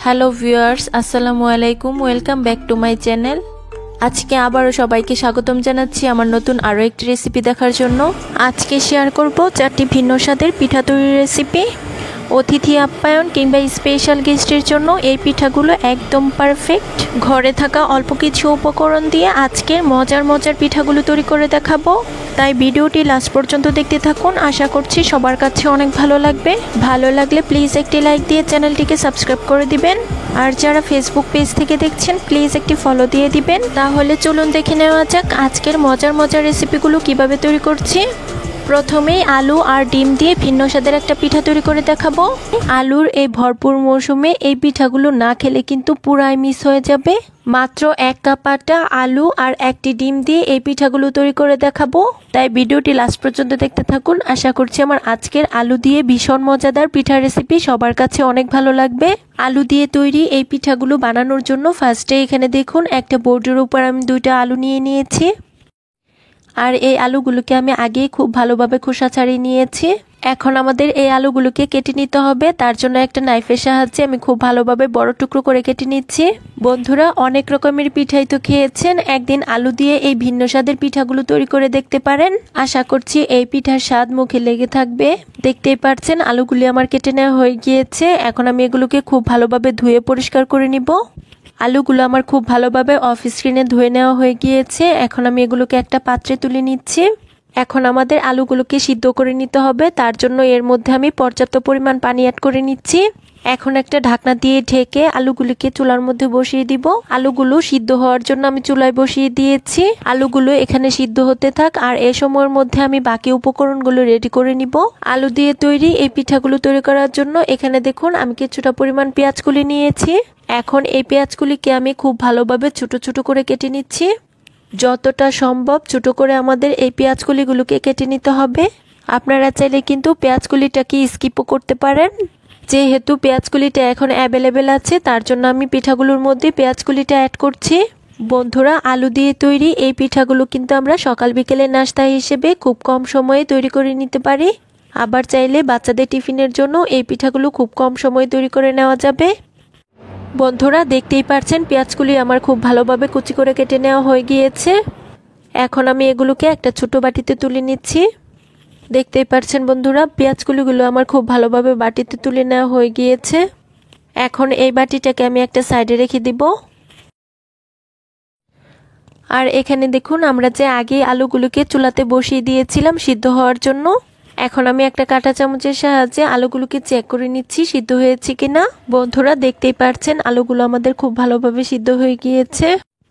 Hello viewers, আসসালামু আলাইকুম। Welcome back to my channel. আজকে আবারও সবাইকে স্বাগতম জানাচ্ছি আমার নতুন আরও একটি রেসিপি দেখার জন্য। আজকে শেয়ার করব 4টি ভিন্ন স্বাদের পিঠা তৈরির রেসিপি। অতিথি আপ্যায়ন কিংবা স্পেশাল গেস্টের জন্য এই পিঠাগুলো একদম পারফেক্ট। ঘরে থাকা অল্প কিছু উপকরণ দিয়ে আজকের মজার পিঠাগুলো তৈরি করে দেখাবো। তাই ভিডিওটি লাস্ট পর্যন্ত দেখতে থাকুন। আশা করছি সবার কাছে অনেক ভালো লাগবে। ভালো লাগলে প্লিজ একটি লাইক দিয়ে চ্যানেলটিকে সাবস্ক্রাইব করে দিবেন। আর যারা ফেসবুক পেজ থেকে দেখছেন প্লিজ একটি ফলো দিয়ে দিবেন। তাহলে চলুন দেখে নেওয়া যাক আজকের মজার রেসিপিগুলো কিভাবে তৈরি করছি। প্রথমেই আলু আর ডিম দিয়ে ভিন্ন স্বাদের একটা পিঠা তৈরি করে দেখাবো। আলুর এই ভরপুর মৌসুমে এই পিঠাগুলো না খেলে কিন্তু পুরাই মিস হয়ে যাবে। মাত্র 1 কাপ আটা, আলু আর 1টি ডিম দিয়ে এই পিঠাগুলো তৈরি করে দেখাবো। তাই ভিডিওটি লাস্ট পর্যন্ত দেখতে থাকুন। আশা করছি আমার আজকের আলু দিয়ে ভীষণ মজাদার পিঠার রেসিপি সবার কাছে অনেক ভালো লাগবে। আলু দিয়ে তৈরি এই পিঠাগুলো বানানোর জন্য ফার্স্টে এখানে দেখুন একটা বোর্ডের উপর আমি 2টা আলু নিয়ে নিয়েছি। আর এই আলুগুলোকে আমি আগেই খুব ভালোভাবে খোসা ছাড়িয়ে নিয়েছি। এখন আমাদের এই আলুগুলোকে কেটে নিতে হবে। তার জন্য একটা নাইফের সাহায্যে আমি খুব ভালোভাবে বড় টুকরো করে কেটে নিচ্ছি। বন্ধুরা, অনেক রকমের পিঠাই তো খেয়েছেন, একদিন আলু দিয়ে এই ভিন্ন স্বাদের পিঠাগুলো তৈরি করে দেখতে পারেন। আশা করছি এই পিঠার স্বাদ মুখে লেগে থাকবে। দেখতেই পাচ্ছেন আলুগুলি আমার কেটে নেওয়া হয়ে গিয়েছে। এখন আমি এগুলোকে খুব ভালোভাবে ধুয়ে পরিষ্কার করে নিব। আলুগুলো আমার খুব ভালোভাবে অফ স্ক্রিনে ধুয়ে নেওয়া হয়ে গিয়েছে। এখন আমি এগুলোকে একটা পাত্রে তুলে নিচ্ছি। এখন আমাদের আলুগুলোকে সিদ্ধ করে নিতে হবে। তার জন্য এর মধ্যে আমি পর্যাপ্ত পরিমাণ পানি অ্যাড করে নিচ্ছি। এখন একটা ঢাকনা দিয়ে ঢেকে আলুগুলিকে চুলার মধ্যে বসিয়ে দিব। আলুগুলো সিদ্ধ হওয়ার জন্য আমি চুলায় বসিয়ে দিয়েছি। আলুগুলো এখানে সিদ্ধ হতে থাক আর এই সময়ের মধ্যে আমি বাকি উপকরণগুলো রেডি করে নিব। আলু দিয়ে তৈরি এই পিঠাগুলো তৈরি করার জন্য এখানে দেখুন আমি কিছুটা পরিমাণ পেঁয়াজ কুলি নিয়েছি। এখন এই পেঁয়াজগুলিকে আমি খুব ভালোভাবে ছোট করে কেটে নিচ্ছি। যতটা সম্ভব ছোট করে আমাদের এই পেঁয়াজগুলিগুলোকে কেটে নিতে হবে। আপনারা চাইলে কিন্তু পেঁয়াজগুলিটাকে স্কিপও করতে পারেন। যেহেতু পেঁয়াজগুলিটা এখন অ্যাভেলেবেল আছে তার জন্য আমি পিঠাগুলোর মধ্যে পেঁয়াজগুলিটা অ্যাড করছি। বন্ধুরা, আলু দিয়ে তৈরি এই পিঠাগুলো কিন্তু আমরা সকাল বিকেলে নাস্তা হিসেবে খুব কম সময়ে তৈরি করে নিতে পারি। আবার চাইলে বাচ্চাদের টিফিনের জন্য এই পিঠাগুলো খুব কম সময়ে তৈরি করে নেওয়া যাবে। বন্ধুরা, দেখতেই পাচ্ছেন পেঁয়াজগুলি আমার খুব ভালোভাবে কুচি করে কেটে নেওয়া হয়ে গিয়েছে। এখন আমি এগুলোকে একটা ছোট বাটিতে তুলে নিচ্ছি। দেখতেই পাচ্ছেন বন্ধুরা, পেঁয়াজগুলিগুলো আমার খুব ভালোভাবে বাটিতে তুলে নেওয়া হয়ে গিয়েছে। এখন এই বাটিটাকে আমি একটা সাইডে রেখে দিব। আর এখানে দেখুন আমরা যে আগে আলুগুলোকে চুলাতে বসিয়ে দিয়েছিলাম সিদ্ধ হওয়ার জন্য। এখন আমি একটা কাঁটা চামচের সাহায্যে আলুগুলোকে চেক করে নিচ্ছি সিদ্ধ হয়েছে কিনা। বন্ধুরা, দেখতেই পাচ্ছেন আলুগুলো আমাদের খুব ভালোভাবে সিদ্ধ হয়ে গিয়েছে।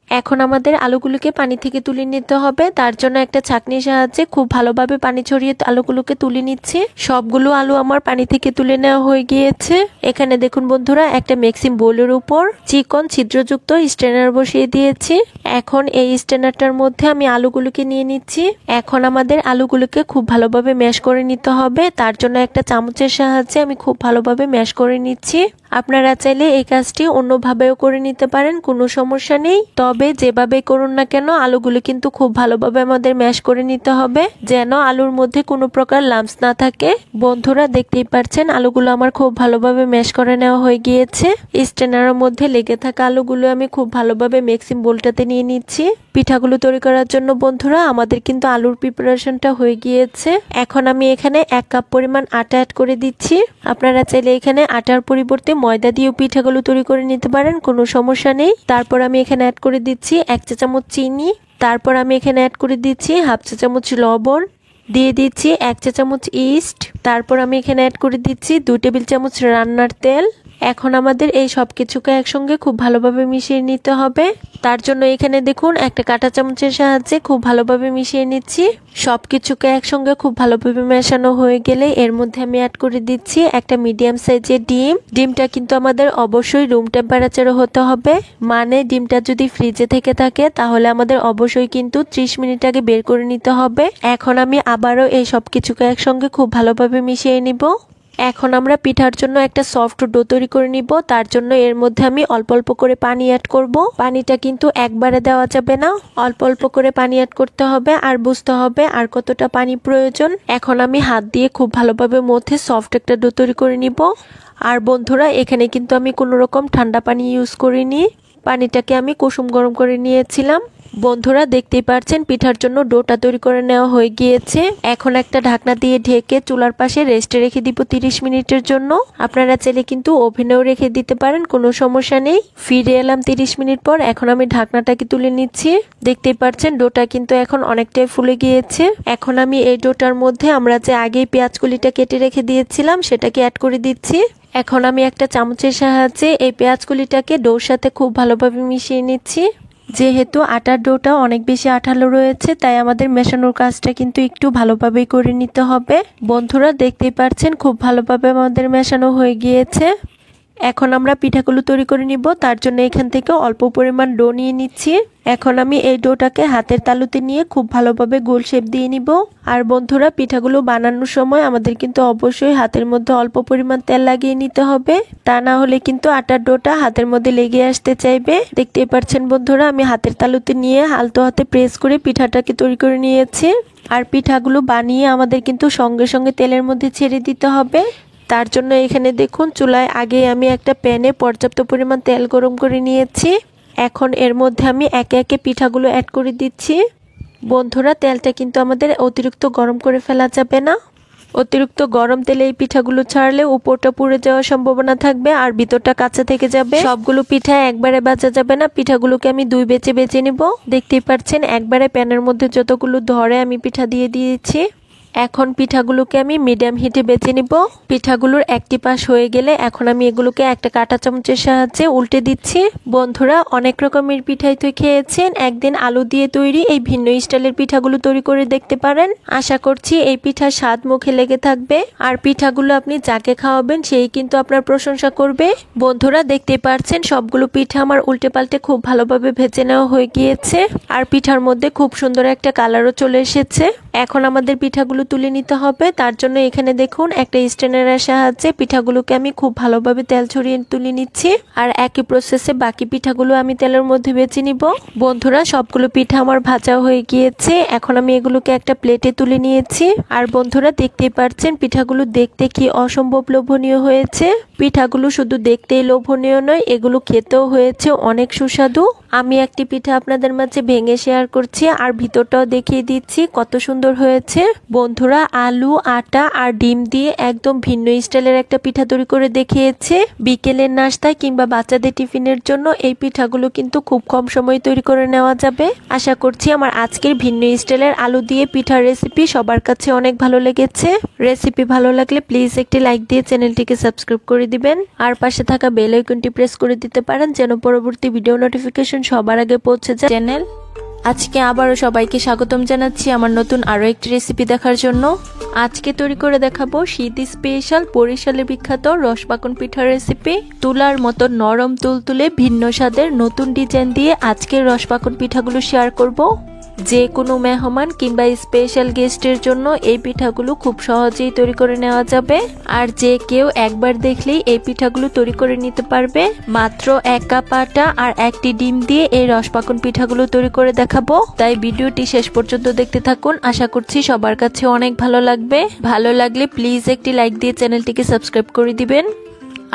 এখন আমাদের আলুগুলোকে পানি থেকে তুলে নিতে হবে। তার জন্য একটা ছাঁকনির সাহায্যে খুব ভালোভাবে পানি ছড়িয়ে আলুগুলোকে তুলে নিচ্ছি। সবগুলো আলু আমার পানি থেকে তুলে নেওয়া হয়ে গিয়েছে। এখানে দেখুন বন্ধুরা, একটা মিক্সিং বোলের উপর চিকন ছিদ্রযুক্ত স্ট্রেনার বসিয়ে দিয়েছি। এখন এই স্ট্রেনারটার মধ্যে আমি আলুগুলোকে নিয়ে নিচ্ছি। এখন আমাদের আলুগুলোকে খুব ভালোভাবে ম্যাশ করে নিতে হবে। তার জন্য একটা চামচের সাহায্যে আমি খুব ভালোভাবে ম্যাশ করে নিচ্ছি। আপনারা চাইলে এই কাজটি অন্যভাবেও করে নিতে পারেন, কোনো সমস্যা নেই। তবে যেভাবে করুন না কেন আলুগুলো কিন্তু খুব ভালোভাবে আমাদের ম্যাশ করে নিতে হবে, যেন আলুর মধ্যে কোনো প্রকার লাম্পস না থাকে। বন্ধুরা, দেখতেই পাচ্ছেন আলুগুলো আমার খুব ভালোভাবে ম্যাশ করে নেওয়া হয়ে গিয়েছে। স্ট্রেনারের মধ্যে লেগে থাকা আলুগুলো আমি খুব ভালোভাবে মিক্সিং বোলটাতে নিয়ে নিচ্ছি। পিঠাগুলো তৈরি করার জন্য বন্ধুরা আমাদের কিন্তু আলুর প্রিপারেশনটা হয়ে গিয়েছে। এখন আমি এখানে 1 কাপ পরিমাণ আটা অ্যাড করে দিচ্ছি। আপনারা চাইলে এখানে আটার পরিবর্তে ময়দা দিয়েও পিঠাগুলো তৈরি করে নিতে পারেন, কোনো সমস্যা নেই। তারপর আমি এখানে অ্যাড করে দিচ্ছি 1 চা চামচ চিনি। তারপর আমি এখানে অ্যাড করে দিচ্ছি 1/2 চা চামচ লবণ, দিয়ে দিচ্ছি 1 চা চামচ ইস্ট। তারপর আমি এখানে অ্যাড করে দিচ্ছি 2 টেবিল চামচ রান্নার তেল। এখন আমাদের এই সব কিছুকে একসঙ্গে খুব ভালোভাবে মিশিয়ে নিতে হবে। তার জন্য এখানে দেখুন একটা কাঁটা চামচের সাহায্যে খুব ভালোভাবে মিশিয়ে নিচ্ছি। সবকিছুকে একসঙ্গে খুব ভালোভাবে মেশানো হয়ে গেলে এর মধ্যে আমি অ্যাড করে দিচ্ছি একটা মিডিয়াম সাইজের ডিম। ডিমটা কিন্তু আমাদের অবশ্যই রুম টেম্পারেচারে হতে হবে। মানে ডিমটা যদি ফ্রিজে থেকে থাকে তাহলে আমাদের অবশ্যই কিন্তু 30 মিনিট আগে বের করে নিতে হবে। এখন আমি আবারও এই সবকিছুকে একসঙ্গে খুব ভালোভাবে মিশিয়ে নিব। এখন আমরা পিঠার জন্য একটা সফট ডো তৈরি করে নিব। তার জন্য এর মধ্যে আমি অল্প অল্প করে পানি অ্যাড করব। পানিটা কিন্তু একবারে দেওয়া যাবে না, অল্প অল্প করে পানি অ্যাড করতে হবে আর বুঝতে হবে আর কতটা পানি প্রয়োজন। এখন আমি হাত দিয়ে খুব ভালোভাবে মধ্যে সফট একটা ডো তৈরি করে নিব। আর বন্ধুরা, এখানে কিন্তু আমি কোনো রকম ঠান্ডা পানি ইউজ করিনি, পানিটাকে আমি কুসুম গরম করে নিয়েছিলাম। বন্ধুরা, দেখতেই পাচ্ছেন পিঠার জন্য ডোটা তৈরি করে নেওয়া হয়ে গিয়েছে। এখন একটা ঢাকনা দিয়ে ঢেকে চুলার পাশে রেস্টে রেখে দিব 30 মিনিটের জন্য। আপনারা চাইলে কিন্তু ওভেনেও রেখে দিতে পারেন, কোনো সমস্যা নেই। ফিরে এলাম 30 মিনিট পর। এখন আমি ঢাকনাটাকে তুলে নিচ্ছি। দেখতেই পাচ্ছেন ডোটা কিন্তু এখন অনেকটাই ফুলে গিয়েছে। এখন আমি এই ডোটার মধ্যে আমরা যে আগেই পেঁয়াজকলিটা কেটে রেখে দিয়েছিলাম সেটাকে অ্যাড করে দিচ্ছি। এখন আমি একটা চামচের সাহায্যে এই পেঁয়াজকলিটাকে ডোর সাথে খুব ভালোভাবে মিশিয়ে নিচ্ছি। যেহেতু আটার ডোটা অনেক বেশি আঠালো রয়েছে, তাই আমাদের মেশানোর কাজটা কিন্তু একটু ভালোভাবেই করে নিতে হবে। বন্ধুরা, দেখতেই পাচ্ছেন খুব ভালোভাবে আমাদের মেশানো হয়ে গিয়েছে। এখন আমরা পিঠাগুলো তৈরি করে নিব। তার জন্য এখান থেকে অল্প পরিমাণ ডো নিয়ে নিচ্ছি। এখন আমি এই ডোটাকে হাতের তালুতে নিয়ে খুব ভালোভাবে গোল শেপ দিয়ে নিব। আর বন্ধুরা, পিঠাগুলো বানানোর সময় আমাদের কিন্তু অবশ্যই হাতের মধ্যে অল্প পরিমাণ তেল লাগিয়ে নিতে হবে, তা না হলে কিন্তু আটার ডোটা হাতের মধ্যে লেগে আসতে চাইবে। দেখতেই পাচ্ছেন বন্ধুরা, আমি হাতের তালুতে নিয়ে আলতো হাতে প্রেস করে পিঠাটাকে তৈরি করে নিয়েছি। আর পিঠাগুলো বানিয়ে আমাদের কিন্তু সঙ্গে সঙ্গে তেলের মধ্যে ছেড়ে দিতে হবে। তার জন্য এখানে দেখুন চুলায় আগে আমি একটা প্যানে পর্যাপ্ত পরিমাণ তেল গরম করে নিয়েছি। এখন এর মধ্যে আমি একে একে পিঠাগুলো অ্যাড করে দিচ্ছি। বন্ধুরা, তেলটা কিন্তু আমাদের অতিরিক্ত গরম করে ফেলা যাবে না। অতিরিক্ত গরম তেলে এই পিঠাগুলো ছাড়লে উপরটা পুড়ে যাওয়ার সম্ভাবনা থাকবে আর ভিতরটা কাঁচা থেকে যাবে। সবগুলো পিঠা একবারে ভাজা যাবে না, পিঠাগুলোকে আমি দুই বেচে বেছে নিব। দেখতেই পাচ্ছেন একবারে প্যানের মধ্যে যতগুলো ধরে আমি পিঠা দিয়ে দিয়েছি। এখন পিঠাগুলোকে আমি মিডিয়াম হিটে বেছে নিব। পিঠাগুলোর একটি পাশ হয়ে গেলে এখন আমি এগুলোকে একটা কাঁটা চামচের সাহায্যে উল্টে দিচ্ছি। বন্ধুরা, অনেক রকমের পিঠাই তো খেয়েছেন, একদিন আলু দিয়ে তৈরি এই ভিন্ন স্টাইলের পিঠাগুলো তৈরি করে দেখতে পারেন। আশা করছি এই পিঠা স্বাদ মুখে লেগে থাকবে আর পিঠাগুলো আপনি যাকে খাওয়াবেন সেই কিন্তু আপনার প্রশংসা করবে। বন্ধুরা, দেখতে পাচ্ছেন সবগুলো পিঠা আমার উল্টে পাল্টে খুব ভালোভাবে ভেজে নেওয়া হয়ে গিয়েছে আর পিঠার মধ্যে খুব সুন্দর একটা কালারও চলে এসেছে। এখন আমাদের পিঠাগুলো তুলে নিতে হবে। তার জন্য এখানে দেখুন একটা স্ট্রেনারের সাহায্যে পিঠাগুলোকে আমি খুব ভালোভাবে তেল ছড়িয়ে তুলে নিচ্ছি আর একই প্রসেসে বাকি পিঠাগুলো আমি তেলের মধ্যে ভেজে নিব। বন্ধুরা, সবগুলো পিঠা আমার ভাজা হয়ে গিয়েছে। এখন আমি এগুলোকে একটা প্লেটে তুলে নিয়েছি। আর বন্ধুরা, দেখতেই পাচ্ছেন পিঠাগুলো দেখতে কি অসম্ভব লোভনীয় হয়েছে। পিঠাগুলো শুধু দেখতেই লোভনীয় নয়, এগুলো খেতেও হয়েছে অনেক সুস্বাদু। আমি একটি পিঠা আপনাদের মাঝে ভেঙে শেয়ার করছি আর ভিতরটাও দেখিয়ে দিচ্ছি কত সুন্দর হয়েছে। বন্ধুরা, আলু, আটা আর ডিম দিয়ে একদম ভিন্ন স্টাইলের একটা পিঠা তৈরি করে দেখিয়েছে। বিকেলের নাস্তায় কিংবা বাচ্চাদের টিফিনের জন্য এই পিঠাগুলো কিন্তু খুব কম সময়ে তৈরি করে নেওয়া যাবে। আশা করছি আমার আজকের ভিন্ন স্টাইলের আলু দিয়ে পিঠার রেসিপি সবার কাছে অনেক ভালো লেগেছে। রেসিপি ভালো লাগলে প্লিজ একটি লাইক দিয়ে চ্যানেলটিকে সাবস্ক্রাইব করে দিবেন আর পাশে থাকা বেল আইকনটি প্রেস করে দিতে পারেন যেন পরবর্তী ভিডিও নোটিফিকেশন সবার আগে পৌঁছে যায় চ্যানেল। আজকে আবারও সবাইকে স্বাগতম জানাচ্ছি আমার নতুন আরো একটি রেসিপি দেখার জন্য। আজকে তৈরি করে দেখাবো শীত স্পেশাল বরিশালের বিখ্যাত রসমাখন পিঠার রেসিপি। তুলার মতো নরম তুলতুলে ভিন্ন স্বাদের নতুন ডিজাইন দিয়ে আজকের রসমাখন পিঠাগুলো শেয়ার করব। যে কোনো মেহমান কিংবা স্পেশাল গেস্টের জন্য এই পিঠাগুলো খুব সহজেই তৈরি করে নেওয়া যাবে আর যে কেউ একবার দেখলেই এই পিঠাগুলো তৈরি করে নিতে পারবে। মাত্র 1 কাপ আটা আর একটি ডিম দিয়ে এই রসমাখন পিঠাগুলো তৈরি করে দেখাবো, তাই ভিডিওটি শেষ পর্যন্ত দেখতে থাকুন। আশা করছি সবার কাছে অনেক ভালো লাগবে। ভালো লাগলে প্লিজ একটি লাইক দিয়ে চ্যানেলটিকে সাবস্ক্রাইব করে দিবেন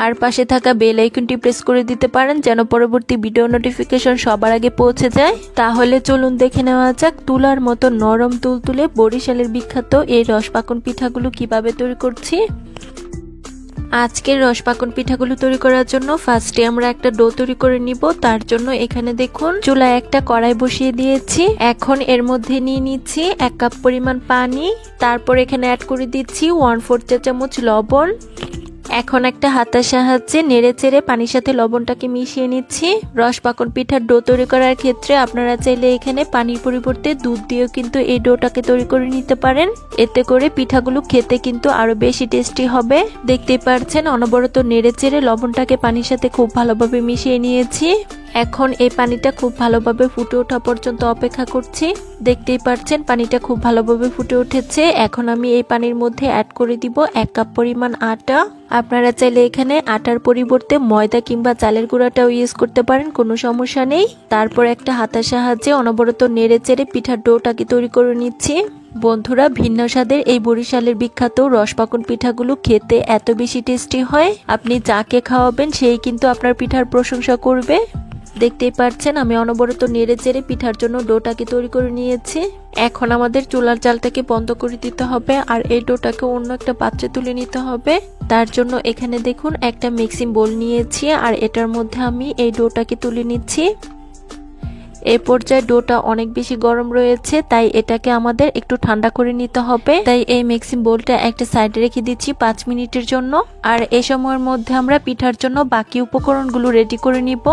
আর পাশে থাকা বেল আইকনটি প্রেস করে দিতে পারেন যেন পরবর্তী ভিডিও নোটিফিকেশন সবার আগে পৌঁছে যায়। তাহলে চলুন দেখে নেওয়া যাক তুলার মতো নরম তুলতুলে বরিশালের বিখ্যাত এই রসমাখন পিঠাগুলো কিভাবে তৈরি করছি। আজকের রসমাখন পিঠাগুলো তৈরি করার জন্য ফার্স্টে আমরা একটা ডো তৈরি করে নিব। তার জন্য এখানে দেখুন চুলায় একটা কড়াই বসিয়ে দিয়েছি। এখন এর মধ্যে নিয়ে নিচ্ছি 1 কাপ পরিমাণ পানি। তারপর এখানে অ্যাড করে দিচ্ছি 1/4 চা চামচ লবণ। এখন একটা হাতার সাহায্যে নেড়ে চেড়ে পানির সাথে লবণটাকে মিশিয়ে নিচ্ছি। রসমাখন পিঠার ডো তৈরি করার ক্ষেত্রে আপনারা চাইলে এখানে পানির পরিবর্তে দুধ দিয়েও কিন্তু এই ডোটাকে তৈরি করে নিতে পারেন। এতে করে পিঠাগুলো খেতে কিন্তু আরো বেশি টেস্টি হবে। দেখতেই পাচ্ছেন অনবরত নেড়ে চেড়ে লবণটাকে পানির সাথে খুব ভালোভাবে মিশিয়ে নিয়েছি। এখন এই পানিটা খুব ভালোভাবে ফুটে ওঠা পর্যন্ত অপেক্ষা করছি। দেখতেই পাচ্ছেন পানিটা খুব ভালোভাবে ফুটে উঠেছে। এখন আমি এই পানির মধ্যে অ্যাড করে দিব 1 কাপ পরিমাণ আটা। আপনারা চাইলে এখানে আটার পরিবর্তে ময়দা কিংবা চালের গুঁড়াটাও ইউজ করতে পারেন, কোনো সমস্যা নেই। তারপর একটা হাতার সাহায্যে অনবরত নেড়ে চেড়ে পিঠার ডোটাকে তৈরি করে নিচ্ছি। বন্ধুরা, ভিন্ন স্বাদের এই বরিশালের বিখ্যাত রসপাকন পিঠাগুলো খেতে এত বেশি টেস্টি হয়, আপনি যাকে খাওয়াবেন সেই কিন্তু আপনার পিঠার প্রশংসা করবে। দেখতেই পাচ্ছেন আমি অনবরত নেড়ে চেড়ে পিঠার জন্য ডোটাকে তৈরি করে নিয়েছি। এখন আমাদের চুলার জালটাকে বন্ধ করে দিতে হবে আর এই ডোটাকে অন্য একটা পাত্রে তুলে নিতে হবে। তার জন্য এখানে দেখুন একটা মিক্সিং বোল নিয়েছি আর এটার মধ্যে আমি এই ডোটাকে তুলে নিচ্ছি। এই পর্যায়ে ডোটা অনেক বেশি গরম রয়েছে, তাই এটাকে আমাদের একটু ঠান্ডা করে নিতে হবে। তাই এই মিক্সিং বোলটা একটা সাইডে রেখে দিচ্ছি 5 মিনিটের জন্য। আর এই সময়ের মধ্যে আমরা পিঠার জন্য বাকি উপকরণগুলো রেডি করে নিব।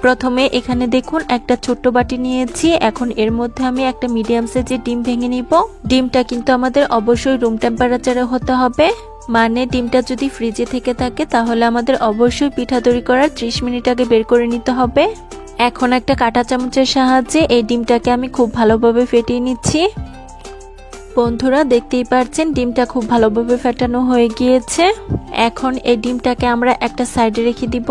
প্রথমে এখানে দেখুন একটা ছোট্ট বাটি নিয়েছি। এখন এর মধ্যে আমি একটা মিডিয়াম সাইজের ডিম ভেঙে নিব। ডিমটা কিন্তু আমাদের অবশ্যই রুম টেম্পারেচারে হতে হবে, মানে ডিমটা যদি ফ্রিজে থেকে থাকে তাহলে আমাদের অবশ্যই পিঠা তৈরি করার 30 মিনিট আগে বের করে নিতে হবে। এখন একটা কাঁটা চামচের সাহায্যে এই ডিমটাকে আমি খুব ভালোভাবে ফেটিয়ে নিচ্ছি। বন্ধুরা, দেখতেই পাচ্ছেন ডিমটা খুব ভালোভাবে ফেটানো হয়ে গিয়েছে। এখন এই ডিমটাকে আমরা একটা সাইডে রেখে দিব।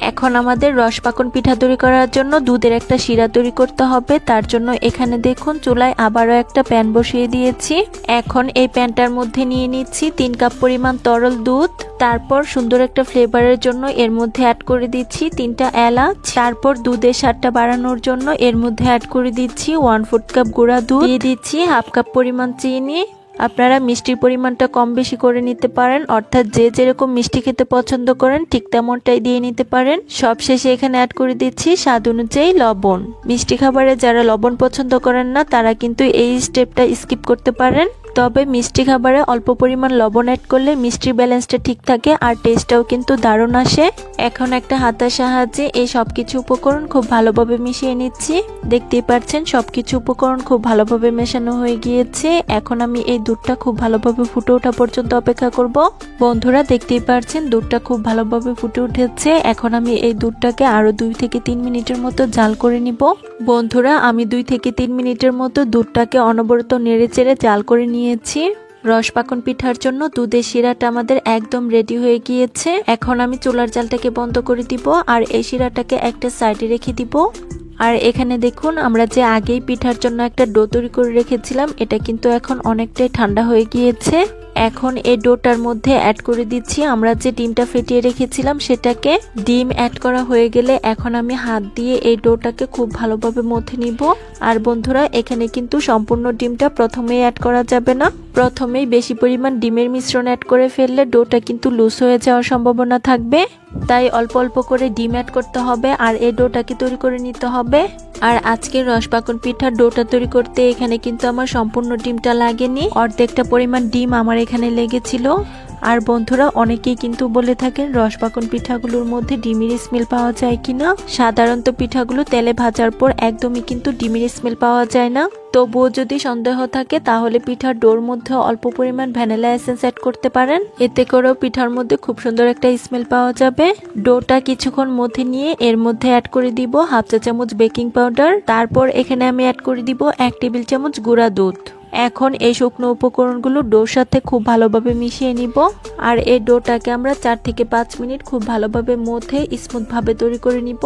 এখন আমাদের রসপাকন পিঠা তৈরি করার জন্য দুধের একটা শিরা তৈরি করতে হবে। তার জন্য এখানে দেখুন চুলায় আবারও একটা প্যান বসিয়ে দিয়েছি। এখন এই প্যানটার মধ্যে নিয়ে নিচ্ছি 3 কাপ পরিমাণ তরল দুধ। তারপর সুন্দর একটা ফ্লেভারের জন্য এর মধ্যে অ্যাড করে দিচ্ছি 3টা এলাচ। তারপর দুধের স্বাদটা বাড়ানোর জন্য এর মধ্যে অ্যাড করে দিচ্ছি 1/4 কাপ গুঁড়া দুধ, দিয়ে দিচ্ছি 1/2 কাপ পরিমাণ চিনি। আপনারা মিষ্টির পরিমাণটা কম বেশি করে নিতে পারেন, অর্থাৎ যে যেরকম মিষ্টি খেতে পছন্দ করেন ঠিক তেমনটাই দিয়ে নিতে পারেন। সবশেষে এখানে অ্যাড করে দিচ্ছি স্বাদ অনুযায়ী লবণ। মিষ্টি খাবারে যারা লবণ পছন্দ করেন না তারা কিন্তু এই স্টেপটা স্কিপ করতে পারেন। তবে মিষ্টি খাবারে অল্প পরিমাণ লবণ অ্যাড করলে মিষ্টির ব্যালেন্সটা ঠিক থাকে আর টেস্টটাও কিন্তু দারুণ আসে। এখন একটা হাতার সাহায্যে এই সবকিছু উপকরণ খুব ভালোভাবে মিশিয়ে নিচ্ছি। দেখতেই পাচ্ছেন সবকিছু উপকরণ খুব ভালোভাবে মেশানো হয়ে গিয়েছে। এখন আমি এই দুধটা খুব ভালোভাবে ফুটে ওঠা পর্যন্ত অপেক্ষা করব। বন্ধুরা, দেখতেই পাচ্ছেন দুধটা খুব ভালোভাবে ফুটে উঠেছে। এখন আমি এই দুধটাকে আরো 2 থেকে 3 মিনিটের মতো জাল করে নিব। বন্ধুরা, আমি 2 থেকে 3 মিনিটের মতো দুধটাকে অনবরত নেড়ে চেড়ে জাল করে নিয়েছি। রসপাকন পিঠার জন্য দুধের শিরাটা আমাদের একদম রেডি হয়ে গিয়েছে। এখন আমি চুলার জালটাকে বন্ধ করে দিব আর এই শিরাটাকে একটা সাইডে রেখে দিব। আর এখানে দেখুন আমরা যে আগেই পিঠার জন্য একটা ডো তৈরি করে রেখেছিলাম, এটা কিন্তু এখন অনেকটাই ঠান্ডা হয়ে গিয়েছে। এখন এই ডোটার মধ্যে অ্যাড করে দিচ্ছি আমরা যে ডিমটা ফেটিয়ে রেখেছিলাম সেটাকে। ডিম অ্যাড করা হয়ে গেলে এখন আমি হাত দিয়ে এই ডোটাকে খুব ভালোভাবে মথে নিব। আর বন্ধুরা, এখানে কিন্তু সম্পূর্ণ ডিমটা প্রথমেই অ্যাড করা যাবে না। প্রথমেই বেশি পরিমাণ ডিমের মিশ্রণ অ্যাড করে ফেললে ডোটা কিন্তু লুজ হয়ে যাওয়ার সম্ভাবনা থাকবে, তাই অল্প অল্প করে ডিম অ্যাড করতে হবে আর এই ডোটাকে তৈরি করে নিতে হবে। আর আজকের রসপাকন পিঠার ডোটা তৈরি করতে এখানে কিন্তু আমার সম্পূর্ণ ডিমটা লাগেনি, অর্ধেকটা পরিমাণ ডিম আমার এখানে লেগেছিল। আর বন্ধুরা, অনেকেই কিন্তু বলে থাকেন রসপাকন পিঠাগুলোর মধ্যে ডিমের স্মেল পাওয়া যায় কিনা। সাধারণত পিঠাগুলো তেলে ভাজার পর একদমই কিন্তু ডিমের স্মেল পাওয়া যায় না। তবুও যদি সন্দেহ থাকে তাহলে পিঠার ডোর মধ্যে অল্প পরিমাণ ভ্যানিলা এসেন্স অ্যাড করতে পারেন, এতে করেও পিঠার মধ্যে খুব সুন্দর একটা স্মেল পাওয়া যাবে। ডোটা কিছুক্ষণ মধ্যে নিয়ে এর মধ্যে অ্যাড করে দিব 1/2 চা চামচ বেকিং পাউডার। তারপর এখানে আমি অ্যাড করে দিব 1 টেবিল চামচ গুঁড়া দুধ। এখন এই শুকনো উপকরণগুলো ডোর সাথে খুব ভালোভাবে মিশিয়ে নিব। আর এই ডোটাকে আমরা 4 থেকে 5 মিনিট খুব ভালোভাবে মথে স্মুথ ভাবে তৈরি করে নিব।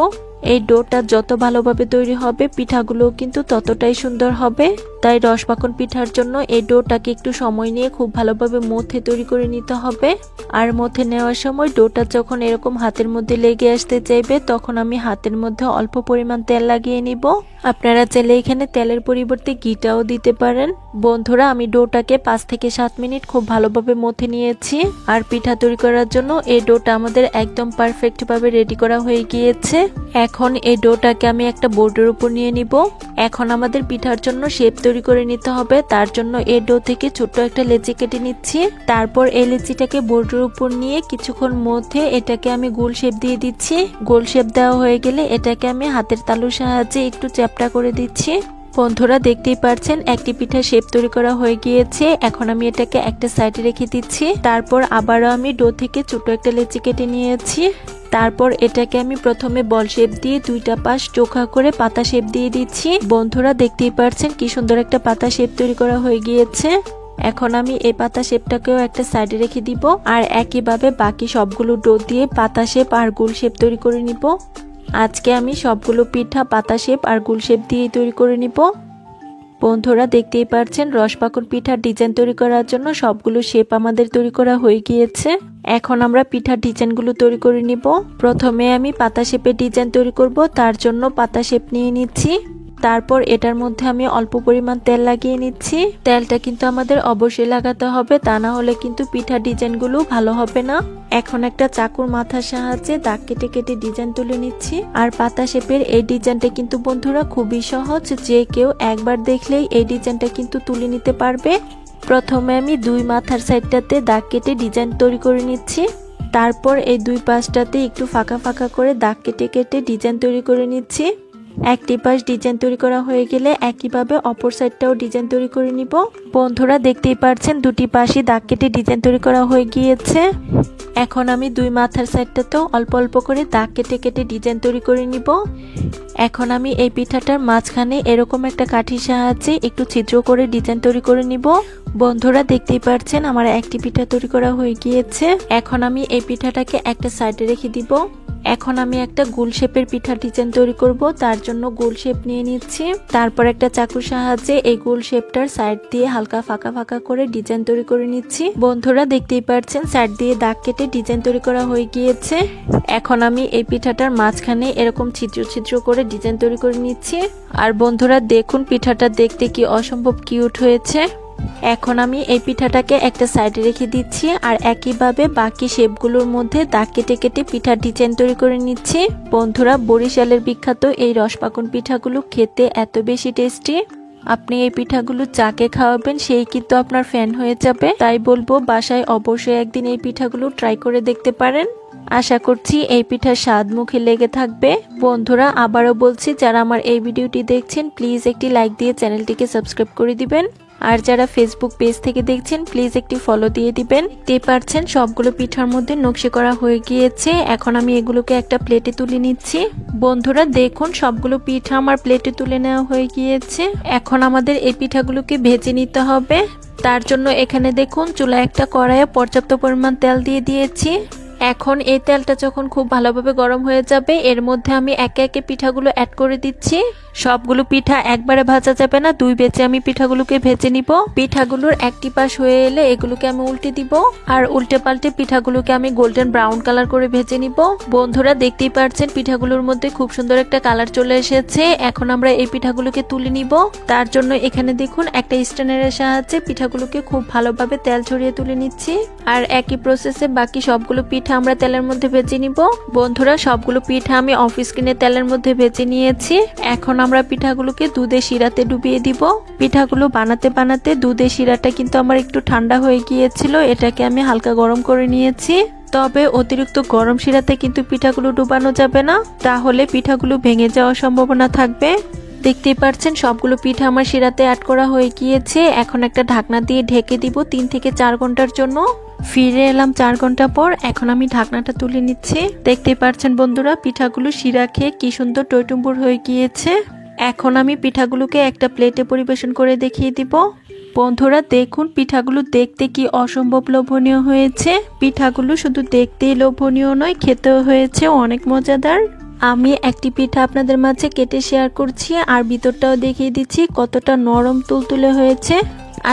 এই ডোটা যত ভালোভাবে তৈরি হবে পিঠাগুলো কিন্তু ততটাই সুন্দর হবে। তাই রসপাকন পিঠার জন্য এই ডোটাকে একটু সময় নিয়ে খুব ভালোভাবে মথে তৈরি করে নিতে হবে। আর মথে নেওয়ার সময় ডোটা যখন এরকম হাতের মধ্যে লেগে আসতে চাইবে তখন আমি হাতের মধ্যে অল্প পরিমাণ তেল লাগিয়ে নিব। আপনারা চাইলে এখানে তেলের পরিবর্তে ঘিটাও দিতে পারেন। বন্ধুরা, আমি ডোটাকে 5 থেকে 7 মিনিট খুব ভালোভাবে মথে নিয়েছি। আর পিঠা তৈরি করার জন্য এই ডোটা আমাদের একদম পারফেক্ট ভাবে রেডি করা হয়ে গিয়েছে। এখন এই ডোটাকে আমি একটা বোর্ডের উপর নিয়ে নিব। এখন আমাদের পিঠার জন্য শেপ তৈরি করে নিতে হবে। তার জন্য এই ডো থেকে ছোট্ট একটা লেচি কেটে নিচ্ছি। তারপর এই লেচিটাকে বোর্ডের উপর নিয়ে কিছুক্ষণ মধ্যে এটাকে আমি গোল শেপ দিয়ে দিচ্ছি। গোল শেপ দেওয়া হয়ে গেলে এটাকে আমি হাতের তালুর সাহায্যে একটু চ্যাপটা করে দিচ্ছি। বন্ধুরা, দেখতেই পাচ্ছেন একটি পিঠা শেপ তৈরি করা হয়ে গিয়েছে। এখন আমি এটাকে একটা সাইডে রেখে দিচ্ছি। তারপর আবারও আমি ডো থেকে ছোট একটা লেচি কেটে নিয়েছি। তারপর এটাকে আমি প্রথমে বল শেপ দিয়ে দুইটা পাশ চোখা করে পাতা শেপ দিয়ে দিচ্ছি। বন্ধুরা দেখতেই পারছেন কি সুন্দর একটা পাতা শেপ তৈরি করা হয়ে গিয়েছে। এখন আমি এই পাতা শেপটাকেও একটা সাইডে রেখে দিব আর একইভাবে বাকি সবগুলো ডো দিয়ে পাতা শেপ আর গোল শেপ তৈরি করে নিব। আজকে আমি সবগুলো পিঠা পাতা শেপ আর গোল শেপ দিয়ে তৈরি করে নিব। বন্ধুরা দেখতেই পারছেন রসপাকুন পিঠার ডিজাইন তৈরি করার জন্য সবগুলো শেপ আমাদের তৈরি করা হয়ে গিয়েছে। এখন আমরা পিঠার ডিজাইনগুলো তৈরি করে নিব। প্রথমে আমি পাতা শেপের ডিজাইন তৈরি করব, তার জন্য পাতা শেপ নিয়ে নিচ্ছি। তারপর এটার মধ্যে আমি অল্প পরিমাণ তেল লাগিয়ে নিচ্ছি। তেলটা কিন্তু আমাদের অবশ্যই লাগাতে হবে, তা না হলে কিন্তু পিঠার ডিজাইনগুলো ভালো হবে না। এখন একটা চাকুর মাথার সাহায্যে দাগ কেটে কেটে ডিজাইন তুলে নিচ্ছি। আর পাতা শেপের এই ডিজাইনটা কিন্তু বন্ধুরা খুবই সহজ, যে কেউ একবার দেখলেই এই ডিজাইনটা কিন্তু তুলে নিতে পারবে। প্রথমে আমি দুই মাথার সাইডটাতে দাগ কেটে ডিজাইন তৈরি করে নিচ্ছি। তারপর এই দুই পাশটাতে একটু ফাঁকা ফাঁকা করে দাগ কেটে কেটে ডিজাইন তৈরি করে নিচ্ছি। একটি পাশ ডিজাইন তৈরি করা হয়ে গেলে একইভাবে অপর সাইডটাও ডিজাইন তৈরি করে নিব। বন্ধুরা দেখতেই পারছেন দুটি পাশে দাগ কেটে ডিজাইন তৈরি করা হয়ে গিয়েছে। এখন আমি দুই মাথার সাইডটাতেও অল্প অল্প করে দাগ কেটে কেটে ডিজাইন তৈরি করে নিব। এখন আমি এই পিঠাটার মাঝখানে এরকম একটা কাঠির সাহায্যে একটু ছিদ্র করে ডিজাইন তৈরি করে নিব। বন্ধুরা দেখতেই পারছেন আমার একটি পিঠা তৈরি করা হয়ে গিয়েছে। এখন আমি এই পিঠাটাকে একটা সাইডে রেখে দিব। এখন আমি একটা গোল শেপের পিঠা ডিজাইন তৈরি করব, তার জন্য গোল শেপ নিয়ে নিচ্ছি। তারপর একটা চাকুর সাহায্যে এই গোল শেপটার সাইড দিয়ে হালকা ফাঁকা ফাঁকা করে ডিজাইন তৈরি করে নিচ্ছি। বন্ধুরা দেখতেই পারছেন সাইড দিয়ে দাগ কেটে ডিজাইন তৈরি করা হয়ে গিয়েছে। এখন আমি এই পিঠাটার মাঝখানে এরকম ছিদ্র ছিদ্র করে ডিজাইন তৈরি করে নিচ্ছি। আর বন্ধুরা দেখুন পিঠাটা দেখতে কি অসম্ভব কিউট হয়েছে। এখন আমি এই পিঠাটাকে একটা সাইডে রেখে দিচ্ছি আর একইভাবে বাকি শেপগুলোর মধ্যে দাগ কেটে কেটে পিঠার ডিজাইন তৈরি করে নিচ্ছি। বন্ধুরা বরিশালের বিখ্যাত এই রসপাকুন পিঠাগুলো খেতে এত বেশি টেস্টি, আপনি এই পিঠাগুলো যাকে খাওয়াবেন সেই কিন্তু আপনার ফ্যান হয়ে যাবে। তাই বলবো বাসায় অবশ্যই একদিন এই পিঠাগুলো ট্রাই করে দেখতে পারেন। আশা করছি এই পিঠার স্বাদ মুখে লেগে থাকবে। বন্ধুরা আবারও বলছি, যারা আমার এই ভিডিওটি দেখছেন প্লিজ একটি লাইক দিয়ে চ্যানেলটিকে সাবস্ক্রাইব করে দিবেন। আর যারা ফেসবুক পেজ থেকে দেখছেন প্লিজ একটি ফলো দিয়ে দিবেন। দেখতে পাচ্ছেন সবগুলো পিঠার মধ্যে নকশি করা হয়ে গিয়েছে। এখন আমি এগুলোকে একটা প্লেটে তুলে নিচ্ছি। বন্ধুরা দেখুন সবগুলো পিঠা আমার প্লেটে তুলে নেওয়া হয়ে গিয়েছে। এখন আমাদের এই পিঠাগুলোকে ভেজে নিতে হবে। তার জন্য এখানে দেখুন চুলায় একটা কড়াইয়ে পর্যাপ্ত পরিমাণ তেল দিয়ে দিয়েছি। এখন এই তেলটা যখন খুব ভালোভাবে গরম হয়ে যাবে এর মধ্যে আমি একে একে পিঠাগুলো অ্যাড করে দিচ্ছি। সবগুলো পিঠা একবারে ভাজা যাবে না, দুই বেচে আমি পিঠাগুলোকে ভেজে নিব। পিঠাগুলোর একটি পাশ হয়ে এলে এগুলোকে আমি উল্টে দিব আর উল্টে পাল্টে পিঠাগুলোকে আমি গোল্ডেন ব্রাউন কালার করে ভেজে নিব। বন্ধুরা দেখতেই পাচ্ছেন পিঠাগুলোর মধ্যে খুব সুন্দর একটা কালার চলে এসেছে। এখন আমরা এই পিঠাগুলোকে তুলে নিব। তার জন্য এখানে দেখুন একটা স্ট্যান্ডের সাহায্যে পিঠাগুলোকে খুব ভালোভাবে তেল ছড়িয়ে তুলে নিচ্ছি। আর একই প্রসেসে বাকি সবগুলো পিঠা আমরা তেলের মধ্যে ভেজে নিব। বন্ধুরা সবগুলো পিঠা আমি অফ স্ক্রিনে তেলের মধ্যে ভেজে নিয়েছি। এখন আমরা পিঠাগুলোকে দুধে শিরাতে ডুবিয়ে দিব। পিঠাগুলো বানাতে বানাতে দুধে শিরাটা কিন্তু আমার একটু ঠান্ডা হয়ে গিয়েছিল, এটাকে আমি হালকা গরম করে নিয়েছি। তবে অতিরিক্ত গরম শিরাতে কিন্তু পিঠাগুলো ডুবানো যাবে না, তাহলে পিঠাগুলো ভেঙে যাওয়ার সম্ভাবনা থাকবে। দেখতেই পাচ্ছেন সবগুলো পিঠা আমার শিরাতে অ্যাড করা হয়ে গিয়েছে। এখন একটা ঢাকনা দিয়ে ঢেকে দিব 3 থেকে 4 ঘন্টার জন্য। ফিরে এলাম 4 ঘন্টা পর। এখন আমি ঢাকনাটা তুলে নিচ্ছি। দেখতেই পাচ্ছেন বন্ধুরা পিঠাগুলো শিরা খেয়ে কি সুন্দর টইটুম্বুর হয়ে গিয়েছে। এখন আমি পিঠাগুলোকে একটা প্লেটে পরিবেশন করে দেখিয়ে দিব। বন্ধুরা দেখুন পিঠাগুলো দেখতে কি অসম্ভব লোভনীয় হয়েছে। পিঠাগুলো শুধু দেখতেই লোভনীয় নয়, খেতেও হয়েছে অনেক মজাদার। আমি একটি পিঠা আপনাদের মাঝে কেটে শেয়ার করছি আর ভিতরটাও দেখিয়ে দিচ্ছি কতটা নরম তুলতুলে হয়েছে।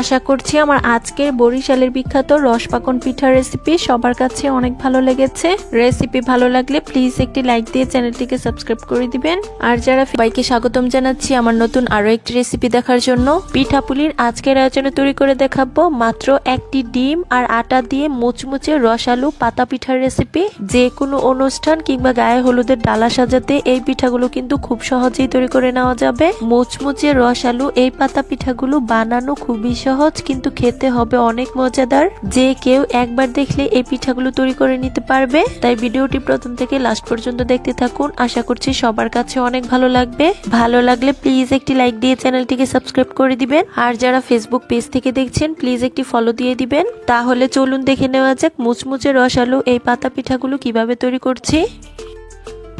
আশা করছি আমার আজকের বরিশালের বিখ্যাত রসপাকন পিঠার রেসিপি সবার কাছে অনেক ভালো লেগেছে। রেসিপি ভালো লাগলে প্লিজ একটি লাইক দিয়ে চ্যানেলটিকে সাবস্ক্রাইব করে দিবেন। আর যারা সবাইকে স্বাগতম জানাচ্ছি আমার নতুন আরো একটি রেসিপি দেখার জন্য। পিঠাপুলির আজকের আয়োজনে তৈরি করে দেখাবো মাত্র একটি ডিম আর আটা দিয়ে মুচমুচে রসালো পাতা পিঠার রেসিপি। যে কোনো অনুষ্ঠান কিংবা গায়ে হলুদের ডালা সাজাতে এই পিঠাগুলো কিন্তু খুব সহজেই তৈরি করে নেওয়া যাবে। মুচমুচে রসালো এই পাতা পিঠাগুলো বানানো খুবই সহজ, কিন্তু খেতে হবে অনেক মজাদার। যে কেউ একবার দেখলে এই পিঠাগুলো তৈরি করে নিতে পারবে। তাই ভিডিওটি প্রথম থেকে লাস্ট পর্যন্ত দেখতে থাকুন। আশা করছি সবার কাছে অনেক ভালো লাগবে। ভালো লাগলে প্লিজ একটি লাইক দিয়ে চ্যানেলটিকে সাবস্ক্রাইব করে দিবেন। আর যারা ফেসবুক পেজ থেকে দেখছেন প্লিজ একটি ফলো দিয়ে দিবেন। তাহলে চলুন দেখে নেওয়া যাক মুচমুচে রসালো এই পাতা পিঠাগুলো কিভাবে তৈরি করছি।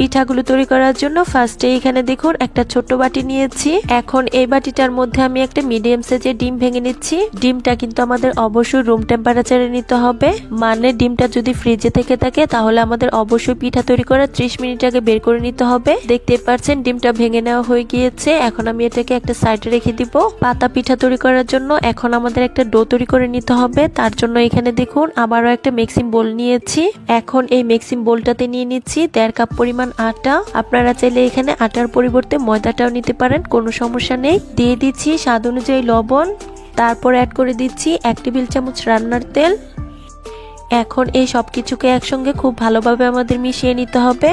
পিঠাগুলো তৈরি করার জন্য ফার্স্টে এখানে দেখুন একটা ছোট্ট বাটি নিয়েছি। এখন এই বাটিটার মধ্যে আমি একটা মিডিয়াম সাইজের ডিম ভেঙে নিচ্ছি। ডিমটা কিন্তু আমাদের অবশ্যই রুম টেম্পারেচারে নিতে হবে, মানে ডিমটা যদি ফ্রিজে থেকে থাকে তাহলে আমাদের অবশ্যই পিঠা তৈরি করার 30 মিনিট আগে বের করে নিতে হবে। দেখতে পাচ্ছেন ডিমটা ভেঙে নেওয়া হয়ে গিয়েছে। এখন আমি এটাকে একটা সাইডে রেখে দিব। পাতা পিঠা তৈরি করার জন্য এখন আমাদের একটা ডো তৈরি করে নিতে হবে। তার জন্য এখানে দেখুন আবারও একটা মিক্সিং বোল নিয়েছি। এখন এই মিক্সিং বোলটাতে নিয়ে নিচ্ছি 1.5 কাপ পরিমাণ আটা। আপনারা চাইলে এখানে আটার পরিবর্তে ময়দাটাও নিতে পারেন, কোনো সমস্যা নেই। দিয়ে দিচ্ছি স্বাদ অনুযায়ী লবণ, তারপর অ্যাড করে দিচ্ছি 1 টেবিল চামচ রান্নার তেল। এখন এই সব কিছুকে একসঙ্গে খুব ভালোভাবে আমাদের মিশিয়ে নিতে হবে।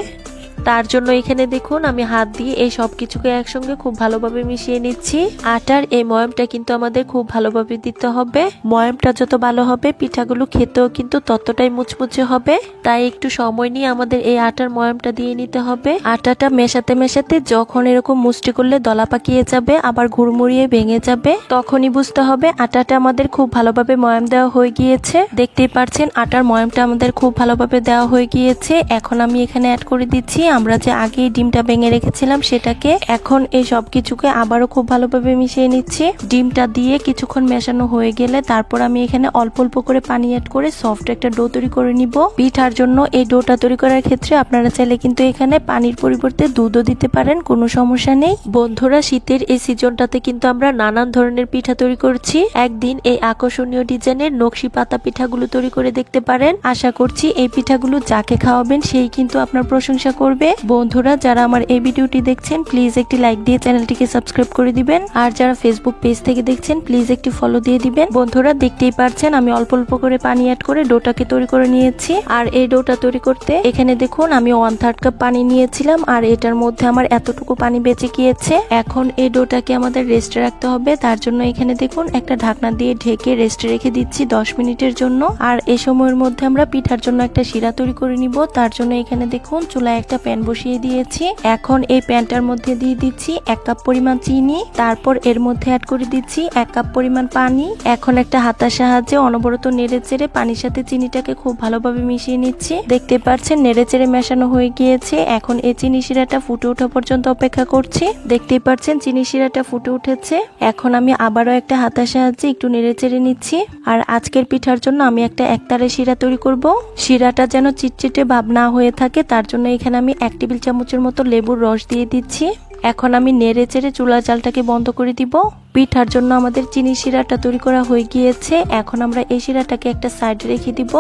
তার জন্য এখানে দেখুন আমি হাত দিয়ে এই সব কিছুকে একসঙ্গে খুব ভালোভাবে মিশিয়ে নিচ্ছি। আটার এই ময়ামটা কিন্তু আমাদের খুব ভালোভাবে দিতে হবে। ময়ামটা যত ভালো হবে পিঠাগুলো খেতেও কিন্তু ততটাই মুচমুচে হবে। তাই একটু সময় নিয়ে আমাদের এই আটার ময়ামটা দিয়ে নিতে হবে। আটাটা মেশাতে মেশাতে যখন এরকম মুষ্টি করলে দলা পাকিয়ে যাবে, আবার ঘুরমুড়িয়ে ভেঙে যাবে, তখনই বুঝতে হবে আটাটা আমাদের খুব ভালোভাবে ময়াম দেওয়া হয়ে গিয়েছে। দেখতেই পাচ্ছেন আটার ময়ামটা আমাদের খুব ভালোভাবে দেওয়া হয়ে গিয়েছে। এখন আমি এখানে অ্যাড করে দিচ্ছি আমরা যে আগে ডিমটা ভেঙে রেখেছিলাম সেটাকে। এখন এই সব কিছুকে আবারও খুব ভালোভাবে মিশিয়ে নিচ্ছি। ডিমটা দিয়ে কিছুক্ষণ মেশানো হয়ে গেলে তারপর আমি এখানে অল্প অল্প করে পানি অ্যাড করে সফট একটা ডো তৈরি করে নিব পিঠার জন্য। এই ডোটা তৈরি করার ক্ষেত্রে আপনারা চাইলে কিন্তু এখানে পানির পরিবর্তে দুধও দিতে পারেন, কোনো সমস্যা নেই। বন্ধুরা শীতের এই সিজনটাতে কিন্তু আমরা নানান ধরনের পিঠা তৈরি করছি। একদিন এই আকর্ষণীয় ডিজাইনের নকশি পাতা পিঠাগুলো তৈরি করে দেখতে পারেন। আশা করছি এই পিঠাগুলো যাকে খাওয়াবেন সেই কিন্তু আপনার প্রশংসা করবে। বন্ধুরা যারা আমার এই ভিডিওটি দেখছেন প্লিজ একটি লাইক দিয়ে চ্যানেলটিকে সাবস্ক্রাইব করে দিবেন, আর যারা ফেসবুক পেজ থেকে দেখছেন প্লিজ একটি ফলো দিয়ে দিবেন। বন্ধুরা দেখতেই পাচ্ছেন আমি অল্প অল্প করে পানি অ্যাড করে ডোটাকে তৈরি করে নিয়েছি। আর এই ডোটা তৈরি করতে এখানে দেখুন আমি 1/3 কাপ পানি নিয়েছিলাম, আর এটার মধ্যে আমার এতটুকু পানি বেঁচে গিয়েছে। এখন এই ডোটাকে আমাদের রেস্টে রাখতে হবে। তার জন্য এখানে দেখুন একটা ঢাকনা দিয়ে ঢেকে রেস্টে রেখে দিচ্ছি 10 মিনিটের জন্য। আর এই সময়ের মধ্যে আমরা পিঠার জন্য একটা শিরা তৈরি করে নিব। তার জন্য এখানে দেখুন চুলায় একটা প্যান বসিয়ে দিয়েছি। এখন এই প্যানটার মধ্যে দিয়ে দিচ্ছি 1 কাপ পরিমাণ চিনি, তারপর এর মধ্যে অ্যাড করে দিচ্ছি 1 কাপ পরিমাণ পানি। এখন একটা হাতার সাহায্যে অনবরত নেড়ে চেড়ে পানির সাথে চিনিটাকে খুব ভালোভাবে মিশিয়ে নিচ্ছি। দেখতে পাচ্ছেন নেড়ে চেড়ে মেশানো হয়ে গিয়েছে। এখন এই চিনি শিরাটা ফুটে ওঠা পর্যন্ত অপেক্ষা করছি। দেখতেই পাচ্ছেন চিনি শিরাটা ফুটে উঠেছে। এখন আমি আবারও একটা হাতার সাহায্যে একটু নেড়ে চেড়ে নিচ্ছি। আর আজকের পিঠার জন্য আমি একটা একতারে শিরা তৈরি করব। শিরাটা যেন চিটচিটে ভাব না হয়ে থাকে তার জন্য এখানে আমি 1 টেবিল চামচের মতো লেবুর রস দিয়ে দিচ্ছি। এখন আমি নেড়ে চেড়ে চুলার জালটাকে বন্ধ করে দিব। পিঠার জন্য আমাদের চিনি শিরাটা তৈরি করা হয়ে গিয়েছে। এখন আমরা এই শিরাটাকে একটা সাইডে রেখে দিব।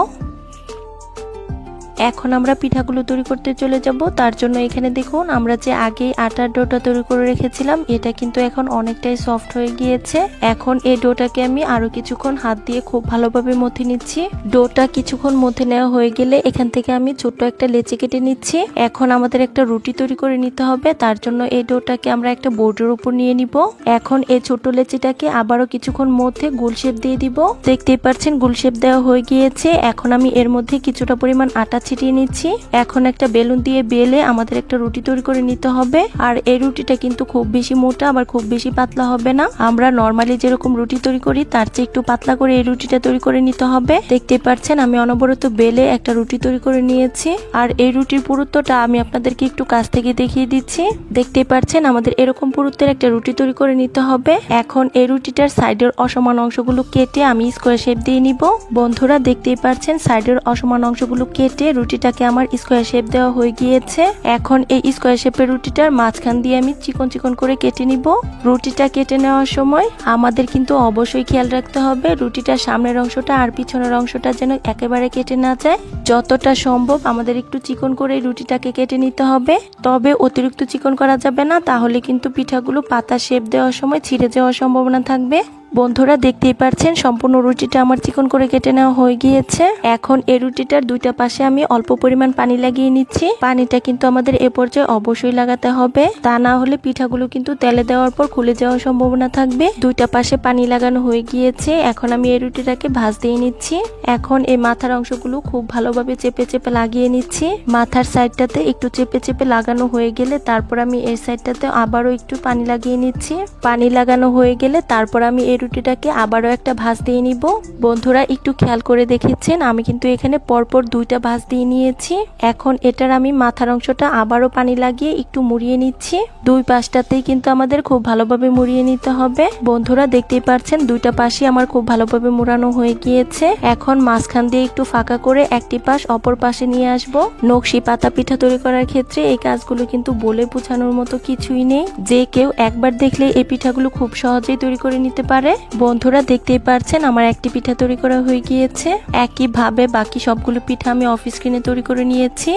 এখন আমরা পিঠাগুলো তৈরি করতে চলে যাব। তার জন্য এখানে দেখুন আমরা যে আগে আটার ডোটা তৈরি করে রেখেছিলাম এটা কিন্তু এখন অনেকটাই সফট হয়ে গিয়েছে। এখন এই ডোটাকে আমি আরো কিছুক্ষণ হাত দিয়ে খুব ভালোভাবে মথে নিচ্ছি। ডোটা কিছুক্ষণ মথে নেওয়া হয়ে গেলে এখান থেকে আমি ছোট্ট একটা লেচি কেটে নিচ্ছি। এখন আমাদের একটা রুটি তৈরি করে নিতে হবে। তার জন্য এই ডোটাকে আমরা একটা বোর্ডের উপর নিয়ে নিব। এখন এই ছোট লেচিটাকে আবারও কিছুক্ষণ মধ্যে গোল শেপ দিয়ে দিব। দেখতেই পাচ্ছেন গোল শেপ দেওয়া হয়ে গিয়েছে। এখন আমি এর মধ্যে কিছুটা পরিমাণ আটা ছিটিয়ে নিচ্ছি। এখন একটা বেলুন দিয়ে বেলে আমাদের একটা রুটি তৈরি করে নিতে হবে। আর এই রুটিটা কিন্তু খুব বেশি মোটা আবার খুব বেশি পাতলা হবে না। আমরা নরমালি যেরকম রুটি তৈরি করি তার চেয়ে একটু পাতলা করে এই রুটিটা তৈরি করে নিতে হবে। দেখতে পাচ্ছেন আমি অনবরত বেলে একটা রুটি তৈরি করে নিয়েছি। আর এই রুটির পুরুত্বটা আমি আপনাদেরকে একটু কাছ থেকে দেখিয়ে দিচ্ছি। দেখতে পাচ্ছেন আমাদের এরকম পুরুত্বের একটা রুটি তৈরি করে নিতে হবে। এখন এই রুটিটার সাইডের অসমান অংশগুলো কেটে আমি স্কোয়ার শেপ দিয়ে নিব। বন্ধুরা দেখতেই পাচ্ছেন সাইডের অসমান অংশগুলো কেটে রুটিটাকে আমার স্কোয়ার শেপ দেওয়া হয়ে গিয়েছে। এখন এই স্কোয়ার শেপের রুটিটার মাঝখান দিয়ে আমি চিকন চিকন করে কেটে নিব। রুটিটা কেটে নেওয়ার সময় আমাদের কিন্তু অবশ্যই খেয়াল রাখতে হবে রুটিটার সামনের অংশটা আর পিছনের অংশটা যেন একেবারে কেটে না যায়। যতটা সম্ভব আমাদের একটু চিকন করে রুটিটাকে কেটে নিতে হবে, তবে অতিরিক্ত চিকন করা যাবে না, তাহলে কিন্তু পিঠাগুলো পাতা শেপ দেওয়ার সময় ছিঁড়ে যাওয়ার সম্ভাবনা থাকবে। বন্ধুরা দেখতেই পাচ্ছেন সম্পূর্ণ রুটিটা আমার চিকন করে কেটে নেওয়া হয়ে গিয়েছে। এখন এই রুটিটার দুইটা পাশে আমি অল্প পরিমাণ পানি লাগিয়ে নিচ্ছি। পানিটা কিন্তু আমাদের এ পর্যায়ে অবশ্যই লাগাতে হবে, তা না হলে পিঠাগুলো কিন্তু তেলে দেওয়ার পর খুলে যাওয়ার সম্ভাবনা থাকবে। দুইটা পাশে পানি লাগানো হয়ে গিয়েছে। এখন আমি এই রুটিটাকে ভাঁজ দিয়ে নিচ্ছি। এখন এই মাথার অংশগুলো খুব ভালোভাবে চেপে চেপে লাগিয়ে নিচ্ছি। মাথার সাইডটাতে একটু চেপে চেপে লাগানো হয়ে গেলে তারপর আমি এই সাইডটাতে আবারও একটু পানি লাগিয়ে নিচ্ছি। পানি লাগানো হয়ে গেলে তারপর আমি এই রুটিটাকে আবারও একটা ভাঁজ দিয়ে নিব। বন্ধুরা একটু খেয়াল করে দেখেছেন, আমি কিন্তু এখানে পরপর 2টা ভাঁজ দিয়ে নিয়েছি। এখন এটার আমি মাথার অংশটা আবারও পানি লাগিয়ে একটু মুড়িয়ে নিচ্ছি। 2 পাশটাতেই কিন্তু আমাদের খুব ভালোভাবে মুড়িয়ে নিতে হবে। বন্ধুরা দেখতেই পাচ্ছেন 2টা পাশই আমার খুব ভালোভাবে মুড়ানো হয়ে গিয়েছে। এখন মাঝখান দিয়ে একটু ফাঁকা করে একটি পাশ অপর পাশে নিয়ে আসব। নকশি পাতা পিঠা তৈরি করার ক্ষেত্রে এই কাজগুলো কিন্তু বলে বোঝানোর মতো কিছুই নেই, যে কেউ একবার দেখলে এই পিঠাগুলো খুব সহজেই তৈরি করে নিতে পারে। বন্ধুরা দেখতেই পাচ্ছেন আমার একটি পিঠা তৈরি করা হয়ে গিয়েছে। একইভাবে বাকি সবগুলো পিঠা আমি অফ স্ক্রিনে তৈরি করে নিয়েছি।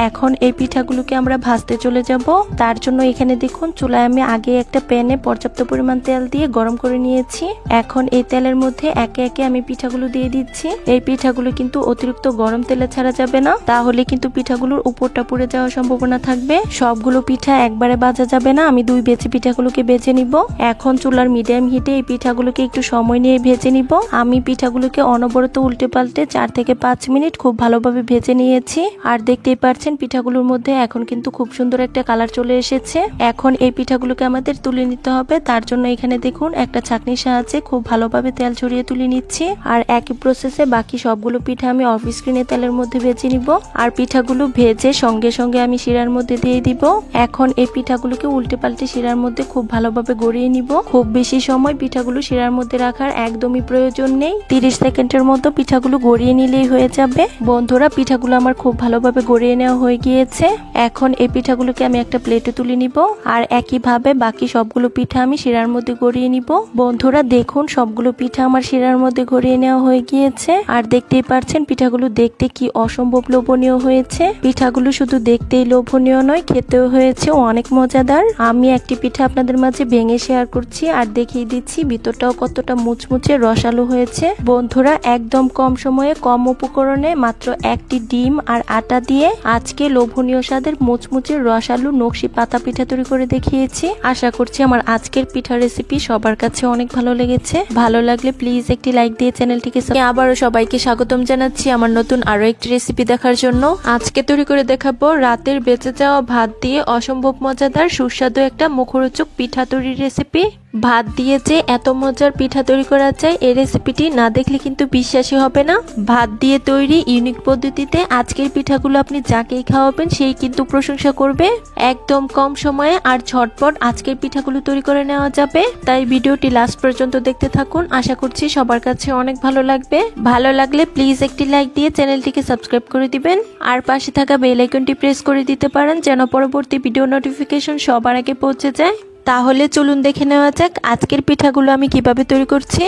এখন এই পিঠাগুলোকে আমরা ভাজতে চলে যাব। তার জন্য এখানে দেখুন চুলায় আমি আগে একটা প্যানে পর্যাপ্ত পরিমাণ তেল দিয়ে গরম করে নিয়েছি। এখন এই তেলের মধ্যে একে একে আমি পিঠাগুলো দিয়ে দিচ্ছি। এই পিঠাগুলো কিন্তু অতিরিক্ত গরম তেলে ছাড়া যাবে না, তাহলে কিন্তু পিঠাগুলোর উপরটা পুড়ে যাওয়ার সম্ভাবনা থাকবে। সবগুলো পিঠা একবারে ভাজা যাবে না, আমি 2 বেচে পিঠাগুলোকে ভেজে নিব। এখন চুলার মিডিয়াম হিটে এই পিঠাগুলোকে একটু সময় নিয়ে ভেজে নিব। আমি পিঠাগুলোকে অনবরত উল্টে পাল্টে 4 থেকে 5 মিনিট খুব ভালোভাবে ভেজে নিয়েছি। আর দেখতেই পাচ্ছেন পিঠাগুলোর মধ্যে এখন কিন্তু খুব সুন্দর একটা কালার চলে এসেছে। এখন এই পিঠাগুলোকে আমাদের তুলে নিতে হবে। তার জন্য এখানে দেখুন একটা ছাঁকনির সাহায্যে খুব ভালোভাবে তেল ছড়িয়ে তুলে নিচ্ছি। আর একই প্রসেসে বাকি সবগুলো পিঠা আমি অফ স্ক্রিনে তেলের মধ্যে ভেজে নিব। আর পিঠাগুলো ভেজে সঙ্গে সঙ্গে আমি শিরার মধ্যে দিয়ে দিব। এখন এই পিঠাগুলোকে উল্টে পাল্টে শিরার মধ্যে খুব ভালোভাবে গড়িয়ে নিব। খুব বেশি সময় পিঠাগুলো শিরার মধ্যে রাখার একদমই প্রয়োজন নেই, 30 সেকেন্ডের মতো পিঠাগুলো গড়িয়ে নিলেই হয়ে যাবে। বন্ধুরা পিঠাগুলো আমার খুব ভালোভাবে গড়িয়ে নেওয়া হয়ে গিয়েছে। এখন এই পিঠাগুলোকে আমি একটা প্লেটে তুলে নিব। আর একইভাবে বাকি সবগুলো পিঠা আমি শিরার মধ্যে গড়িয়ে নিব। বন্ধুরা দেখুন সবগুলো পিঠা আমার শিরার মধ্যে গড়িয়ে নেওয়া হয়ে গিয়েছে। আর দেখতেই পাচ্ছেন পিঠাগুলো দেখতে কি অসম্ভব লোভনীয় হয়েছে। পিঠাগুলো শুধু দেখতেই লোভনীয় নয়, খেতেও হয়েছে অনেক মজাদার। আমি একটি পিঠা আপনাদের মাঝে ভেঙে শেয়ার করছি আর দেখিয়ে দিচ্ছি ভিতরটাও কতটা মুচমুচে রসালো হয়েছে। বন্ধুরা একদম কম সময়ে কম উপকরণে মাত্র একটি ডিম আর আটা দিয়ে আজকে লোভনীয় স্বাদের মুচমুচে রসালো নকশি পাতা পিঠা তৈরি করে দেখিয়েছি। আশা করছি আমার আজকের পিঠা রেসিপি সবার কাছে অনেক ভালো লেগেছে। ভালো লাগলে প্লিজ একটি লাইক দিয়ে চ্যানেলটিকে আবারও সবাইকে স্বাগতম জানাচ্ছি আমার নতুন আরো একটি রেসিপি দেখার জন্য। আজকে তৈরি করে দেখাবো রাতের বেঁচে যাওয়া ভাত দিয়ে অসম্ভব মজাদার সুস্বাদু একটা মুখরোচক পিঠা তৈরির রেসিপি। ভাত দিয়ে যে এত মজার পিঠা তৈরি করা যায় এই রেসিপিটি না দেখলে কিন্তু বিশ্বাসই হবে না। ভাত দিয়ে তৈরি ইউনিক পদ্ধতিতে আজকের পিঠাগুলো আপনি যাকেই খাওয়াবেন সেই কিন্তু প্রশংসা করবে। একদম কম সময়ে আর ঝটপট আজকের পিঠাগুলো তৈরি করে নেওয়া যাবে। তাই ভিডিওটি লাস্ট পর্যন্ত দেখতে থাকুন, আশা করছি সবার কাছে অনেক ভালো লাগবে। ভালো লাগলে প্লিজ একটি লাইক দিয়ে চ্যানেলটিকে সাবস্ক্রাইব করে দিবেন আর পাশে থাকা বেল আইকনটি প্রেস করে দিতে পারেন যেন পরবর্তী ভিডিও নোটিফিকেশন সবার আগে পৌঁছে যায়। তাহলে চলুন দেখে নেওয়া যাক আজকের পিঠাগুলো আমি কিভাবে তৈরি করছি।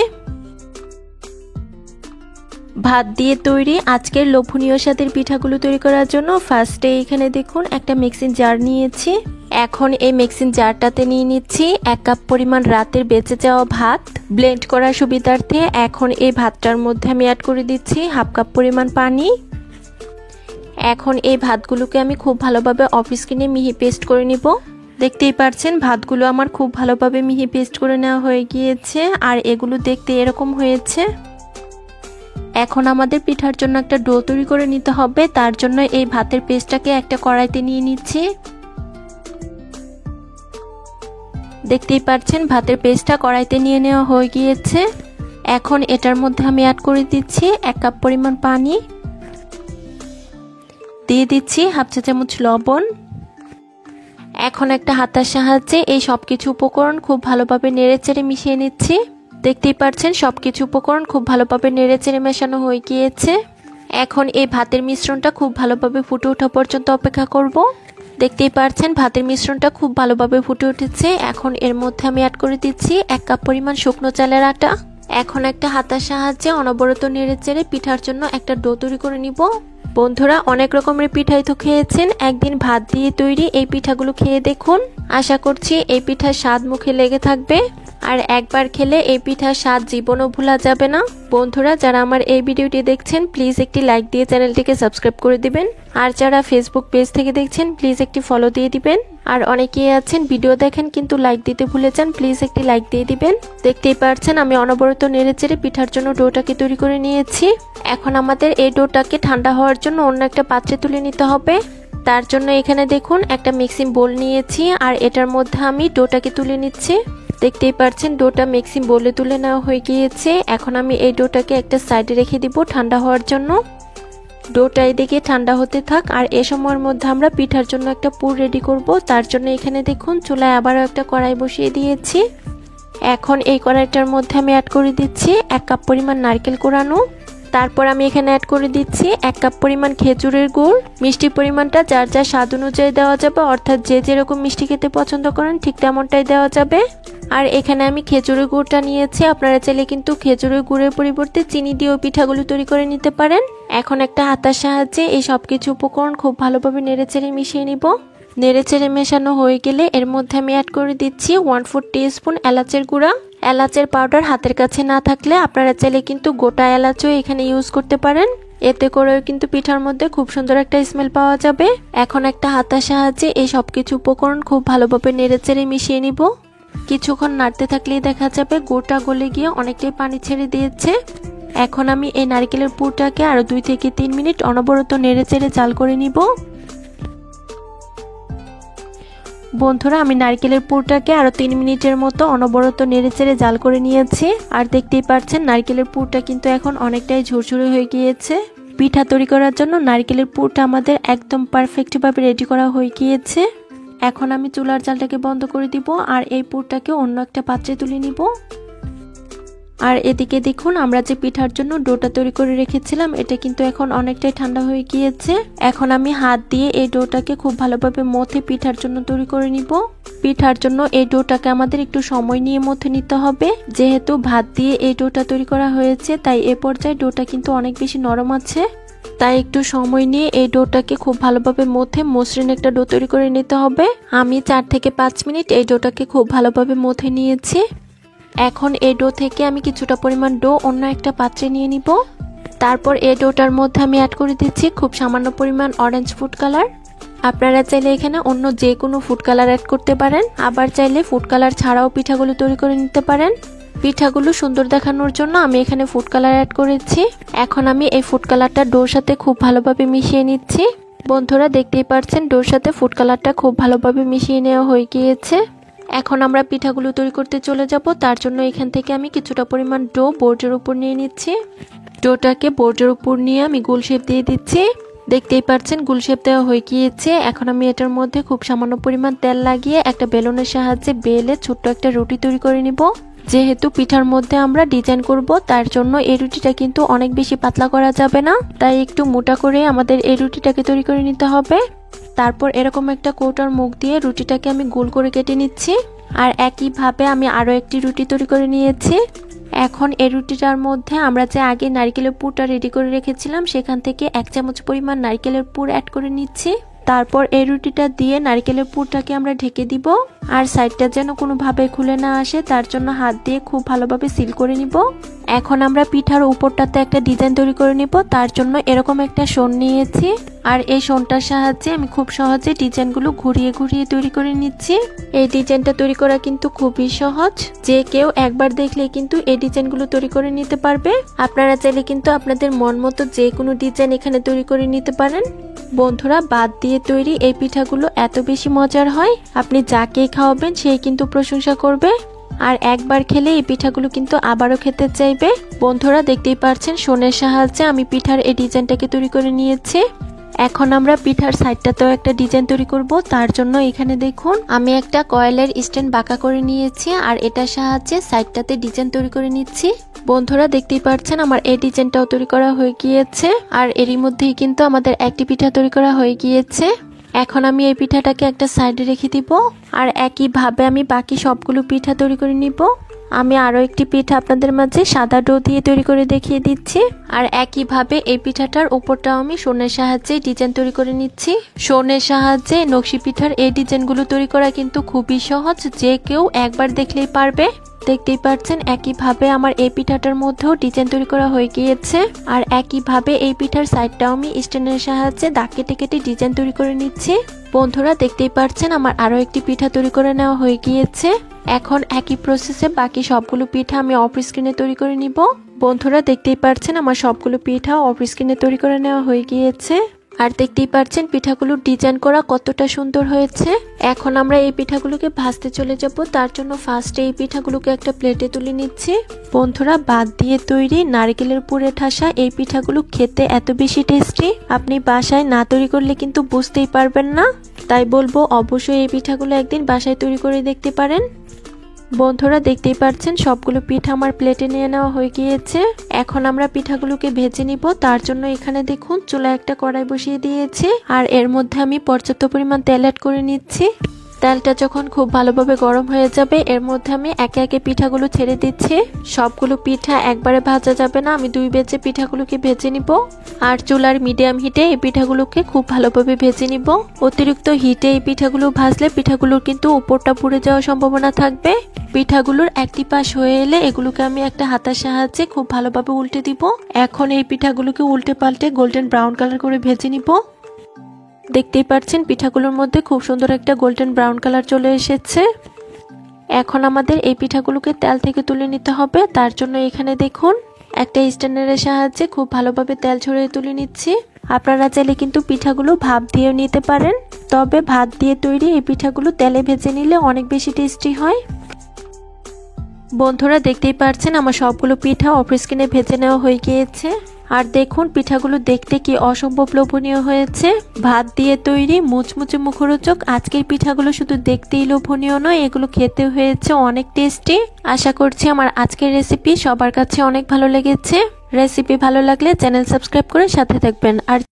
ভাত দিয়ে তৈরি আজকের লোভনীয় স্বাদের পিঠাগুলো তৈরি করার জন্য ফার্স্টে এখানে দেখুন একটা মিক্সিং জার নিয়েছি। এখন এই মিক্সিং জারটাতে নিয়ে নিচ্ছি 1 কাপ পরিমাণ রাতের বেঁচে যাওয়া ভাত। ব্লেন্ড করার সুবিধার্থে এখন এই ভাতটার মধ্যে আমি অ্যাড করে দিচ্ছি 1/2 কাপ পরিমাণ পানি। এখন এই ভাতগুলোকে আমি খুব ভালোভাবে অফ স্ক্রিনে মিহি পেস্ট করে নিব। দেখতেই পাচ্ছেন ভাতগুলো আমার খুব ভালোভাবে মিহি পেস্ট করে নেওয়া হয়ে গিয়েছে আর এগুলো দেখতে এরকম হয়েছে। এখন আমাদের পিঠার জন্য একটা ডো তৈরি করে নিতে হবে। তার জন্য এই ভাতের পেস্টটাকে একটা কড়াইতে নিয়ে নিচ্ছি। দেখতেই পাচ্ছেন ভাতের পেস্টটা কড়াইতে নিয়ে নেওয়া হয়ে গিয়েছে। এখন এটার মধ্যে আমি অ্যাড করে দিচ্ছি 1 কাপ পরিমাণ পানি, দিয়ে দিচ্ছি 1/2 চা চামচ লবণ। এখন একটা হাতার সাহায্যে এই সবকিছু উপকরণ খুব ভালোভাবে নেড়েচেড়ে মিশিয়ে নিচ্ছি। দেখতেই পাচ্ছেন সবকিছু উপকরণ খুব ভালোভাবে নেড়েচেড়ে মেশানো হয়ে গিয়েছে। এখন এই ভাতের মিশ্রণটা খুব ভালোভাবে ফুটে ওঠা পর্যন্ত অপেক্ষা করব। দেখতেই পাচ্ছেন ভাতের মিশ্রণটা খুব ভালোভাবে ফুটে উঠেছে। এখন এর মধ্যে আমি অ্যাড করে দিচ্ছি 1 কাপ পরিমাণ শুকনো চালের আটা। এখন একটা হাতার সাহায্যে অনবরত নেড়েচেড়ে পিঠার জন্য একটা ডো তৈরি করে নিব। বন্ধুরা অনেক রকমের পিঠাই তো খেয়েছেন, একদিন ভাত দিয়ে তৈরি এই পিঠাগুলো খেয়ে দেখুন। আশা করছি এই পিঠার স্বাদ মুখে লেগে থাকবে আর একবার খেলে এই পিঠার স্বাদ জীবনও ভোলা যাবে না। বন্ধুরা যারা আমার এই ভিডিওটি দেখছেন প্লিজ একটি লাইক দিয়ে চ্যানেলটিকে সাবস্ক্রাইব করে দিবেন আর যারা ফেসবুক পেজ থেকে দেখছেন প্লিজ একটি ফলো দিয়ে দিবেন। আর অনেকেই আছেন ভিডিও দেখেন কিন্তু লাইক দিতে ভুলে যান, প্লিজ একটি লাইক দিয়ে দিবেন। দেখতেই পাচ্ছেন আমি অনবরত নেড়েচেড়ে পিঠার জন্য ডোটাকে তৈরি করে নিয়েছি। এখন আমাদের এই ডোটাকে ঠান্ডা হওয়ার জন্য অন্য একটা পাত্রে তুলে নিতে হবে। তার জন্য এখানে দেখুন একটা মিক্সিং বোল নিয়েছি আর এটার মধ্যে আমি ডোটাকে তুলে নিচ্ছি। দেখতেই পাচ্ছেন ডোটা মিক্সিং বোলে তুলে নেওয়া হয়ে গিয়েছে। এখন আমি এই ডোটাকে একটা সাইডে রেখে দিব ঠান্ডা হওয়ার জন্য। ডোটা এদিকে ঠান্ডা হতে থাক, আর এ সময়ের মধ্যে আমরা পিঠার জন্য একটা পুর রেডি করব। তার জন্য এখানে দেখুন চুলায় আবারও একটা কড়াই বসিয়ে দিয়েছি। এখন এই কড়াইটার মধ্যে আমি অ্যাড করে দিচ্ছি 1 কাপ পরিমাণ নারকেল কোরানো। তারপর আমি এখানে অ্যাড করে দিচ্ছি 1 কাপ পরিমাণ খেজুরের গুড়। মিষ্টির পরিমাণটা যার যার স্বাদ অনুযায়ী দেওয়া যাবে, অর্থাৎ যে যেরকম মিষ্টি খেতে পছন্দ করেন ঠিক তেমনটাই দেওয়া যাবে। আর এখানে আমি খেজুরের গুড়টা নিয়েছি, আপনারা চাইলে কিন্তু খেজুরের গুড়ের পরিবর্তে চিনি দিয়েও পিঠাগুলো তৈরি করে নিতে পারেন। এখন একটা হাতার সাহায্যে এই সব কিছু উপকরণ খুব ভালোভাবে নেড়েচেড়ে মিশিয়ে নিব। নেড়েচেড়ে মেশানো হয়ে গেলে এর মধ্যে আমি অ্যাড করে দিচ্ছি 1/4 টিস্পুন এলাচের গুঁড়া। এলাচের পাউডার হাতের কাছে না থাকলে আপনারা চাইলে কিন্তু গোটা এলাচও এখানে ইউজ করতে পারেন, এতে করেও কিন্তু পিঠার মধ্যে খুব সুন্দর একটা স্মেল পাওয়া যাবে। এখন একটা হাতার সাহায্যে এই সব কিছু উপকরণ খুব ভালোভাবে নেড়েচেড়ে মিশিয়ে নিব। কিছুক্ষণ নাড়তে থাকলেই দেখা যাবে গুড়টা গলে গিয়ে অনেকটাই পানি ছেড়ে দিয়েছে। এখন আমি এই নারকেলের পুরটাকে আরো 2 থেকে 3 মিনিট অনবরত নেড়েচেড়ে জাল করে নিব। বন্ধুরা, আমি নারকেলের পুরটাকে আরো 3 মিনিটের মতো অনবরত নেড়েচেড়ে জাল করে নিয়েছি। আর দেখতেই পাচ্ছেন নারকেলের পুরটা কিন্তু এখন অনেকটাই ঝুরঝুরে হয়ে গিয়েছে। পিঠা তৈরি করার জন্য নারকেলের পুরটা আমাদের একদম পারফেক্ট ভাবে রেডি করা হয়ে গিয়েছে। এখন আমি চুলার জালটাকে বন্ধ করে দিব আর এই পুরটাকে অন্য একটা পাত্রে তুলে নিব। আর এদিকে দেখুন আমরা যে পিঠার জন্য ডোটা তৈরি করে রেখেছিলাম এটা কিন্তু এখন অনেকটাই ঠান্ডা হয়ে গিয়েছে। এখন আমি হাত দিয়ে এই ডোটাকে খুব ভালোভাবে মথে পিঠার জন্য তৈরি করে নিব। পিঠার জন্য এই ডোটাকে আমাদের একটু সময় নিয়ে মথে নিতে হবে, যেহেতু ভাত দিয়ে এই ডোটা তৈরি করা হয়েছে তাই এ পর্যায়ে ডোটা কিন্তু অনেক বেশি নরম আছে। তাই একটু সময় নিয়ে এই ডোটাকে খুব ভালোভাবে মথে মসৃণ একটা ডো তৈরি করে নিতে হবে। আমি 4 থেকে 5 মিনিট এই ডোটাকে খুব ভালোভাবে মথে নিয়েছি। এখন এই ডো থেকে আমি কিছুটা পরিমাণ ডো অন্য একটা পাত্রে নিয়ে নিব। তারপর এই ডোটার মধ্যে আমি অ্যাড করে দিচ্ছি খুব সামান্য পরিমাণ অরেঞ্জ ফুড কালার। আপনারা চাইলে এখানে অন্য যে কোনো ফুড কালার অ্যাড করতে পারেন, আবার চাইলে ফুড কালার ছাড়াও পিঠাগুলো তৈরি করে নিতে পারেন। পিঠাগুলো সুন্দর দেখানোর জন্য আমি এখানে ফুড কালার অ্যাড করেছি। এখন আমি এই ফুড কালারটা ডোর সাথে খুব ভালোভাবে মিশিয়ে নিচ্ছি। বন্ধুরা, দেখতেই পাচ্ছেন ডোর সাথে ফুড কালারটা খুব ভালোভাবে মিশিয়ে নেওয়া হয়ে গিয়েছে। এখন আমরা পিঠাগুলো তৈরি করতে চলে যাব। তার জন্য এখান থেকে আমি কিছুটা পরিমাণ ডো বোর্ডের উপর নিয়ে নিচ্ছি। ডোটাকে বোর্ডের উপর নিয়ে আমি গোল শেপ দিয়ে দিচ্ছি। দেখতেই পাচ্ছেন গোল শেপ দেওয়া হয়ে গিয়েছে। এখন আমি এটার মধ্যে খুব সামান্য পরিমাণ তেল লাগিয়ে একটা বেলুনের সাহায্যে বেলে ছোট্ট একটা রুটি তৈরি করে নিব। যেহেতু পিঠার মধ্যে আমরা ডিজাইন করব তার জন্য এই রুটিটা কিন্তু অনেক বেশি পাতলা করা যাবে না, তাই একটু মোটা করে আমাদের এই রুটিটাকে তৈরি করে নিতে হবে। তারপর এরকম একটা কৌটার মুখ দিয়ে রুটিটাকে আমি গোল করে কেটে নিচ্ছি। আর একইভাবে আমি আরো একটি রুটি তৈরি করে নিয়েছি। এখন এই রুটিটার মধ্যে আমরা যে আগে নারকেলের পুরটা রেডি করে রেখেছিলাম সেখান থেকে 1 চামচ পরিমাণ নারকেলের পুর অ্যাড করে নিচ্ছি। তারপর এই রুটিটা দিয়ে নারকেলের পুরটাকে আমরা ঢেকে দিব। আর সাইডটা যেন কোনোভাবে খুলে না আসে তার জন্য হাত দিয়ে খুব ভালোভাবে সিল করে নিব। এখন আমরা পিঠার উপরটাতে একটা ডিজাইন তৈরি করে নিব। তার জন্য এরকম একটা শোন নিয়েছি, আর এই শোনটার সাহায্যে আমি খুব সহজে ডিজাইনগুলো ঘুরিয়ে ঘুরিয়ে তৈরি করে নিচ্ছি। এই ডিজাইনটা তৈরি করা কিন্তু খুবই সহজ, যে কেউ একবার দেখলে কিন্তু এই ডিজাইনগুলো তৈরি করে নিতে পারবে। আপনারা চাইলে কিন্তু আপনাদের মন মতো যে কোনো ডিজাইন এখানে তৈরি করে নিতে পারেন। বন্ধুরা, বাদ দিয়ে তৈরি এই পিঠাগুলো এত বেশি মজার হয়, আপনি যাকেই খাওয়াবেন সেই কিন্তু প্রশংসা করবে। আর একবার খেলে এই পিঠাগুলো কিন্তু আবারও খেতে চাইবে। বন্ধুরা, দেখতেই পাচ্ছেন শোনের সাহায্যে আমি পিঠার এই ডিজাইনটাকে তৈরি করে নিয়েছি। এখন আমরা পিঠার সাইডটাতেও একটা ডিজাইন তৈরি করব। তার জন্য এখানে দেখুন আমি একটা কয়েলের স্ট্যান্ড বাঁকা করে নিয়েছি, আর এটার সাহায্যে সাইডটাতে ডিজাইন তৈরি করে নিচ্ছি। বন্ধুরা, দেখতেই পাচ্ছেন আমার এই ডিজাইনটাও তৈরি করা হয়ে গিয়েছে। আর এরই মধ্যেই কিন্তু আমাদের একটি পিঠা তৈরি করা হয়ে গিয়েছে। এখন আমি এই পিঠাটাকে একটা সাইডে রেখে দিব, আর একইভাবে আমি বাকি সবগুলো পিঠা তৈরি করে নিব। আমি আরো একটি পিঠা আপনাদের মাঝে সাদা ডো দিয়ে তৈরি করে দেখিয়ে দিচ্ছি। আর একইভাবে এই পিঠাটার উপরটাও আমি শোনের সাহায্যে ডিজাইন তৈরি করে নিচ্ছি। শোনের সাহায্যে নকশি পিঠার এই ডিজাইনগুলো তৈরি করা কিন্তু খুবই সহজ, যে কেউ একবার দেখলেই পারবে। দেখতেই পাচ্ছেন একইভাবে আমার এই পিঠাটার মধ্যেও ডিজাইন তৈরি করা হয়ে গিয়েছে। আর একইভাবে এই পিঠার সাইডটাও আমি স্ট্যান্ডের সাহায্যে দাগ কেটে কেটে ডিজাইন তৈরি করে নিচ্ছি। বন্ধুরা, দেখতেই পাচ্ছেন আমার আরো একটি পিঠা তৈরি করে নেওয়া হয়ে গিয়েছে। এখন একই প্রসেসে বাকি সবগুলো পিঠা আমি অফ স্ক্রিনে তৈরি করে নিব। বন্ধুরা, দেখতেই পাচ্ছেন আমার সবগুলো পিঠা অফ স্ক্রিনে তৈরি করে নেওয়া হয়ে গিয়েছে। আর দেখতেই পাচ্ছেন পিঠাগুলোর ডিজাইন করা কতটা সুন্দর হয়েছে। এখন আমরা এই পিঠাগুলোকে ভাজতে চলে যাব। তার জন্য ফার্স্টে এই পিঠাগুলোকে একটা প্লেটে তুলে নিচ্ছি। বন্ধুরা, বাদ দিয়ে তৈরি নারকেলের পুরে ঠাসা এই পিঠাগুলো খেতে এত বেশি টেস্টি, আপনি বাসায় না তৈরি করলে কিন্তু বুঝতেই পারবেন না। তাই বলবো অবশ্যই এই পিঠাগুলো একদিন বাসায় তৈরি করে দেখতে পারেন। বন্ধুরা, দেখতেই পাচ্ছেন সবগুলো পিঠা আমার প্লেটে নিয়ে নেওয়া হয়ে গিয়েছে। এখন আমরা পিঠাগুলোকে ভেজে নিব। তার জন্য এখানে দেখুন চুলায় একটা কড়াই বসিয়ে দিয়েছি, আর এর মধ্যে আমি পর্যাপ্ত পরিমাণ তেল অ্যাড করে নিচ্ছি। তেলটা যখন খুব ভালোভাবে গরম হয়ে যাবে, এর মধ্যে আমি একে একে পিঠাগুলো ছেড়ে দিচ্ছি। সবগুলো পিঠা একবারে ভাজা যাবে না, আমি 2 ব্যাচে পিঠাগুলোকে ভেজে নিব। আর চুলার মিডিয়াম হিটে এই পিঠাগুলোকে খুব ভালোভাবে ভেজে নিব। অতিরিক্ত হিটে এই পিঠাগুলো ভাজলে পিঠাগুলোর কিন্তু উপরটা পুড়ে যাওয়ার সম্ভাবনা থাকবে। পিঠাগুলোর একটি পাশ হয়ে এলে এগুলোকে আমি একটা হাতার সাহায্যে খুব ভালোভাবে উল্টে দিব। এখন এই পিঠাগুলোকে উল্টে পাল্টে গোল্ডেন ব্রাউন কালার করে ভেজে নিব। দেখতেই পাচ্ছেন পিঠাগুলোর মধ্যে খুব সুন্দর একটা গোল্ডেন ব্রাউন কালার চলে এসেছে। এখন আমাদের এই পিঠাগুলোকে তেল থেকে তুলে নিতে হবে। তার জন্য এখানে দেখুন একটা স্ট্যান্ডারের সাহায্যে খুব ভালোভাবে তেল ছড়িয়ে তুলে নিচ্ছি। আপনারা চাইলে কিন্তু পিঠাগুলো ভাপ দিয়ে নিতে পারেন, তবে ভাত দিয়ে তৈরি এই পিঠাগুলো তেলে ভেজে নিলে অনেক বেশি টেস্টি হয়। বন্ধুরা, দেখতেই পাচ্ছেন আমার সবগুলো পিঠা অফ স্ক্রিনে ভেজে নেওয়া হয়ে গিয়েছে। আর দেখুন পিঠাগুলো দেখতে কি অসম্ভব লোভনীয় হয়েছে। ভাত দিয়ে তৈরি মুচমুচে মুখরোচক আজকের পিঠাগুলো শুধু দেখতেই লোভনীয় নয়, এগুলো খেতে হয়েছে অনেক টেস্টি। আশা করছি আমার আজকের রেসিপি সবার কাছে অনেক ভালো লেগেছে। রেসিপি ভালো লাগলে চ্যানেল সাবস্ক্রাইব করে সাথে থাকবেন। আর